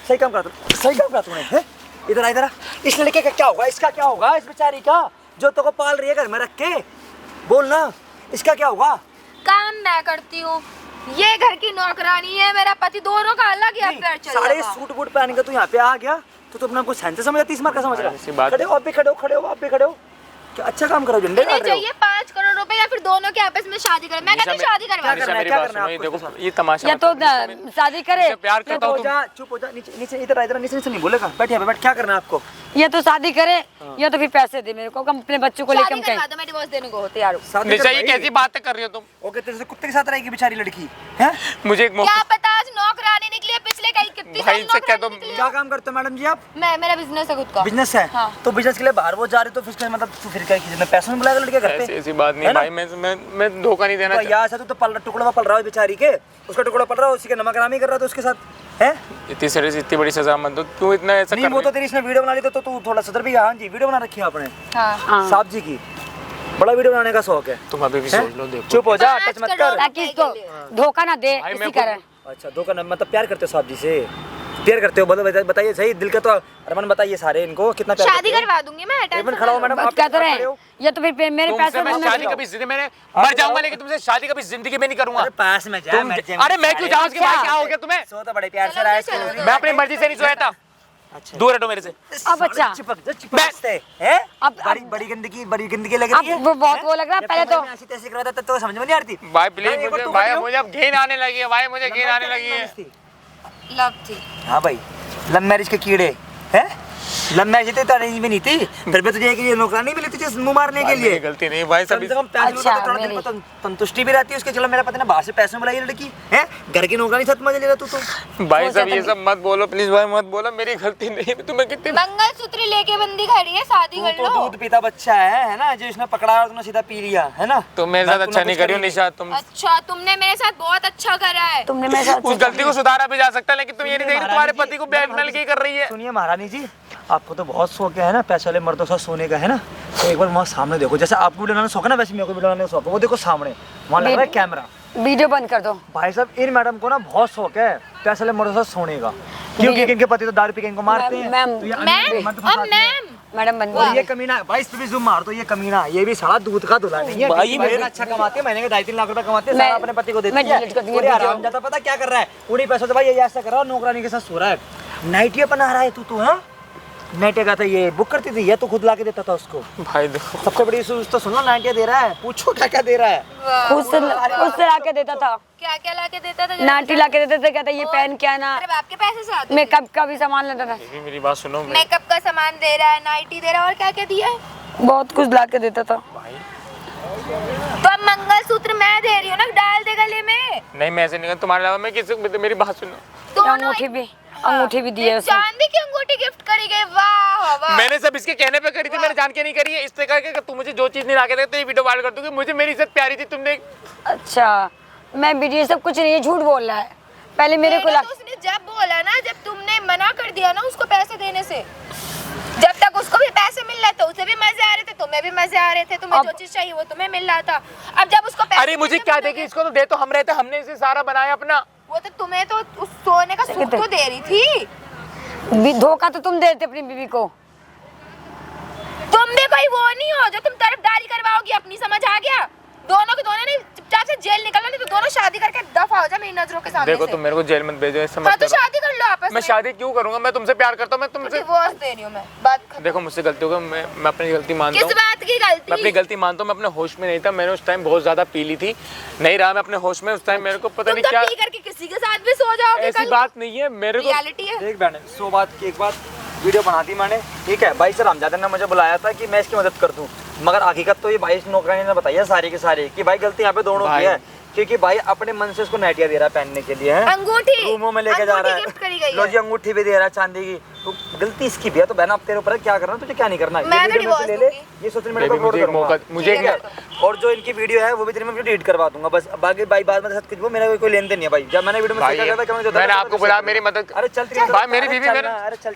सही काम करा तू, सही काम करा तूने, हैं? इधर आ, इधर आ। इस लड़के का क्या होगा? इसका क्या होगा? इस बेचारी का जो तो को पाल रही है घर में रख के, बोल ना, इसका क्या होगा? काम मैं करती हूँ, ये घर की नौकरानी है, मेरा पति, दोनों का अलग ही अफेयर चल सारे रहा है। सूट बूट पहन के तू यहाँ पे आ गया तो अपना कुछ सेंस समझ आती, स्मार्ट का समझ ऐसी रहा? बात- खड़े हो आप भी, खड़े हो, खड़े हो आप भी, खड़े हो। क्या अच्छा काम करो, झंडे नहीं गाड़ रहे हो। चाहिए 5 करोड़ रुपए या फिर दोनों के आपस में शादी करें। मैं कहती हूँ शादी करवा क्या दो। करना है, मेरी क्या बात करना है सुनो, ये आपको देखो इसके ये तमाशा या मत तो करो। शादी करे इससे प्यार करता चुप हूँ हो तुम। जा, चुप हो जा, नीचे नीचे इधर आ, इधर नीचे नीचे नहीं बोलेगा, बैठ यहाँ पे बैठ। क्या करना है आपको? या तो शादी करे या तो फिर पैसे दे मेरे को, हम अपने बच्चों को लेके शादी हम करवा कहीं। दो, मैं डिवोर्स देने को तैयार हूँ। शादी निशा ये करवाई? कैसी बातें कर रही हो तुम? ओके, तेरे से कुत्ते के साथ रहेगी बेचारी लड़की, हैं? मुझे एक क्या मौका, पता आज नौकरानी निकली है, पिछले कई कितनी भाई सारी से कह दो। नौकरानी निकली क्या है। काम करते हो मैडम जी आप? मैं, मेरा बिजनेस है खुद का। बिजनेस है? हाँ। तो बिजनेस के लिए बाहर वो जा रहे तो फिर मतलब तू फिर क्या खींचना, पैसों में बुलाएगा लड़के घर पे? ऐसी ऐसी बात है नहीं ना? भाई, मैं धोखा नहीं देना तो यहाँ से तो पल टुकड़ा पल रहा है बेचारी के, उसका टुकड़ा पल रहा है, उसी के नमक हरामी कर रहा था उसके साथ, है? इतनी सारी इतनी बड़ी सजा मत दो, क्यों इतना ऐसा नहीं कर वो रही तो हो? तेरी इसने वीडियो बना ली तो तू थोड़ा सदर भी। हाँ जी, वीडियो बना रखी है आपने हाँ। हाँ। साहब जी की, बड़ा वीडियो बनाने का शौक है। तुम अभी भी हैं? सोच लो, देखो चुप हो जा, 5 टच मत करोड़ कर। ताकि इसको धोखा ना दे, भाई, इसी मैं कारण। अच्छा, दो का मतलब प्यार करते हो साहब जी से? प्यार करते हो? बताइए सही, दिल का तो अरमान बताइए सारे इनको, कितना प्यार शादी करते हो? करवा दूंगी मैं। एक मिनट खड़ा हो मैडम, बस आप क्या तो खड़े रहे हो? या तो फिर मेरे तुमसे पैसे मैं में शादी कभी जिंदगी मैंने मर जाऊंगा, लेकिन तुमसे शादी कभी जिंदगी में नहीं करूंगा। अरे पास में जा, तुम मर जा, अरे मैं क्यों जाऊँ उसके भाई, अच्छा। क्या हो गया तुम्हें? सो तो बड़े प्यार से चलो, रहा है चलो, इसको। चलो। मैं अपनी मर्जी से नहीं सोया था, अच्छा, दूर हटो मेरे से। अब अच्छा। चिपक जा, चिपक से, हैं? अब- बड़ी गंदगी लग रही है। अब वो बहुत वो लग रहा है, जब पहले कमरे तो में ऐसी तैसी करवाता तो समझ में नहीं आती। भाई प्लीज एक बार मुझे, तू भाई खड़ी हो। मुझे अब घिन आने लगी है, भाई मुझे घिन आने लगी है। लव थी। हाँ भाई, लव मैरिज के कीड़े हैं? लव मैरिज तो अरेंज में नहीं थी, फिर भी तुझे एक ये नौकरानी मिली तुझे मुंह मारने के भाई, लिए। मेरी गलती नहीं भाई, कम सभी से कम पैसे अच्छा, मिलते तो थोड़ा दिल मेरी- को संतुष्टि भी रहती है उसके। चलो मेरा पति ने बाहर से पैसे बुलाई लड़की है, घर की नौकरानी साथ मजे ले रहा तू तो। भाई सोचा सब ये था सब मत बोलो प्लीज भाई, मत बोलो, मेरी गलती नहीं है। तुम्हें कितनी मंगलसूत्र लेके बंदी खड़ी है, शादी तू कर तो लो। दूध पीता बच्चा है ना, जो इसने पकड़ा और तूने सीधा पी लिया, है ना? तुम मेरे साथ अच्छा नहीं करियो निशा, तुम अच्छा, तुमने मेरे साथ बहुत अच्छा करा है। तुमने मेरे साथ उस गलती को सुधारा भी जा सकता है, लेकिन तुम ये नहीं देख रही तुम्हारे पति को ब्लैकमेल की कर रही है। सुनिए महारानी जी, आपको तो बहुत शौक है ना पैसे वाले मर्दों के साथ सोने का, है ना? तो एक बार वहाँ सामने देखो, जैसे आपको वीडियो बनाने शौक है ना, वैसे मेरे को वीडियो बनाने का शौक है। वो देखो सामने, वहाँ लग रहा है कैमरा। वीडियो बंद कर दो। भाई साहब, इन मैडम को ना बहुत शौक है पैसे वाले मर्दों के साथ सोने का, क्योंकि इनके पति तो दारू पी के इनको मारते हैं। मैम, तो ये अन्य मैम, मर्द अब फंसाते हैं। मैम, मैडम बंद और ये कमीना भाई, इस पे भी जूम मार दो, ये कमीना, ये भी साला दूध का धुला नहीं है भाई, भाई, अच्छा कमाते हैं, महीने के 2.5-3 लाख रुपए कमाते हैं, मैं- सारा अपने पति को देती मैं है। delete कर दूंगी पूरे वीडियो। आराम जाता, पता क्या कर रहा है उन्हीं पैसों से? भाई ये ऐसा कर रहा है, नौकरानी के साथ सो रहा है, नाइटिया बना रहा है तू है। नाइटिया का था ये बुक करती थी, ये तो खुद ला के देता था उसको। भाई देखो सबसे बड़ी चीज तो सुनो, नाइटिया दे रहा है, पूछो क्या क्या दे रहा है। खुद से ला के देता था, क्या क्या ला के देता था? नाटी ला के देते थे, कहता ये पहन के आना। अरे बाप के पैसे से आते थे। मेकअप का भी सामान लेता था, ये भी मेरी बात सुनो। मेकअप का सामान दे रहा है, नाइटी दे रहा है, और क्या क्या दिया है? बहुत कुछ ला के देता था। भाई तो अब मंगलसूत्र मैं दे रही हूँ ना, डाल दे गले में। नहीं, मैं ऐसे नहीं कर, तुम्हारे अलावा मैं किसी को, मेरी बात सुनो। दोनों अंगूठी भी दी है उसने। चांदी की अंगूठी गिफ्ट करी गई। वाह वाह। मैंने सब इसके कहने पे करी थी, मैंने जान के नहीं करी है। इस तरह के तू मुझे जो चीज नहीं ला के दे तो ये वीडियो वायरल कर दूंगी। मुझे मेरी इज्जत प्यारी थी, तुमने अच्छा, मैं वीडियो सब कुछ नहीं, ये झूठ बोल रहा है। पहले मेरे को तो उसने जब बोला ना, जब तुमने मना कर दिया ना उसको पैसे देने से, जब तक उसको भी पैसे मिल रहे थे, उसे भी मजे आ रहे थे, तुम्हें भी मजे आ रहे थे, तुम्हें जो चीज चाहिए वो तुम्हें मिल रहा था। अब जब उसको पैसे अरे मुझे क्या देगी, इसको तो दे तो हम रहे थे, हमने इसे सारा बनाया अपना। वो तो तुम्हें तो उस सोने का सूट तो दे रही थी। धोखा तो तुम देते अपनी बीवी को। तुम भी कोई वो नहीं हो जो तुम तरफदारी करवाओगी अपनी, समझ आ गया? दोनों के दोनों नहीं, चुपचाप से जेल निकलो, नहीं तो दोनों शादी करके दफा हो जाओ मेरी नजरों के सामने देखो से। तुम मेरे को जेल मत भेजो, इससे हाँ मत तो करो। शादी कर लो आपस मैं में। शादी क्यों करूंगा? मैं तुमसे प्यार करता हूँ, मैं तुमसे डिवोर्स दे रही हूँ मैं, बात खत्म। देखो मुझसे गलती हो गई, मैं अपनी गलती मानता किस हूँ। बात की मैं अपनी गलती। गलती मानता हूँ, मैं अपने होश में नहीं था, मैंने उस टाइम बहुत ज्यादा पी ली थी, नहीं रहा मैं अपने होश में उस टाइम, मेरे को पता तुम नहीं तो क्या, पी करके किसी के साथ भी सो जाओगे ऐसी कल। बात नहीं है मेरे को। रियलिटी है। देख बहन, 100 बात की एक बात वीडियो बना दी मैंने, ठीक है भाई। सर हमजादन ने मुझे बुलाया था कि मैं इसकी मदद कर दूं, मगर हकीकत तो ये भाई इस नौकरानी ने बताई है सारी की सारी कि भाई गलती यहाँ पे दोनों की है, क्योंकि भाई अपने मन से उसको नाइटिया दे रहा है पहनने के लिए, है अंगूठी रूमों में लेके जा रहा गिफ्ट करी है, गई लो है। जी अंगूठी भी दे रहा है चांदी की, तो गलती इसकी भी है। तो बहन अब तेरे ऊपर है, क्या करना तुझे क्या नहीं करना, मैं ये तो वीडियो मेरे से ले ले, divorce ये सोशल मीडिया बेबी पर अपलोड मुझे एक करूंगा, मौका, मुझे ठीक है। एक और जो इनकी वीडियो है वो भी तेरी मैं वीडियो एडिट करवा दूंगा बस। बाकी भाई बाद में साथ कुछ वो मेरा कोई लेन देन नहीं है भाई। जब मैंने वीडियो में भाई देखा था, मैंने आपको बोला मेरी मदद, अरे चल भाई मेरी बीवी मेरे अरे चल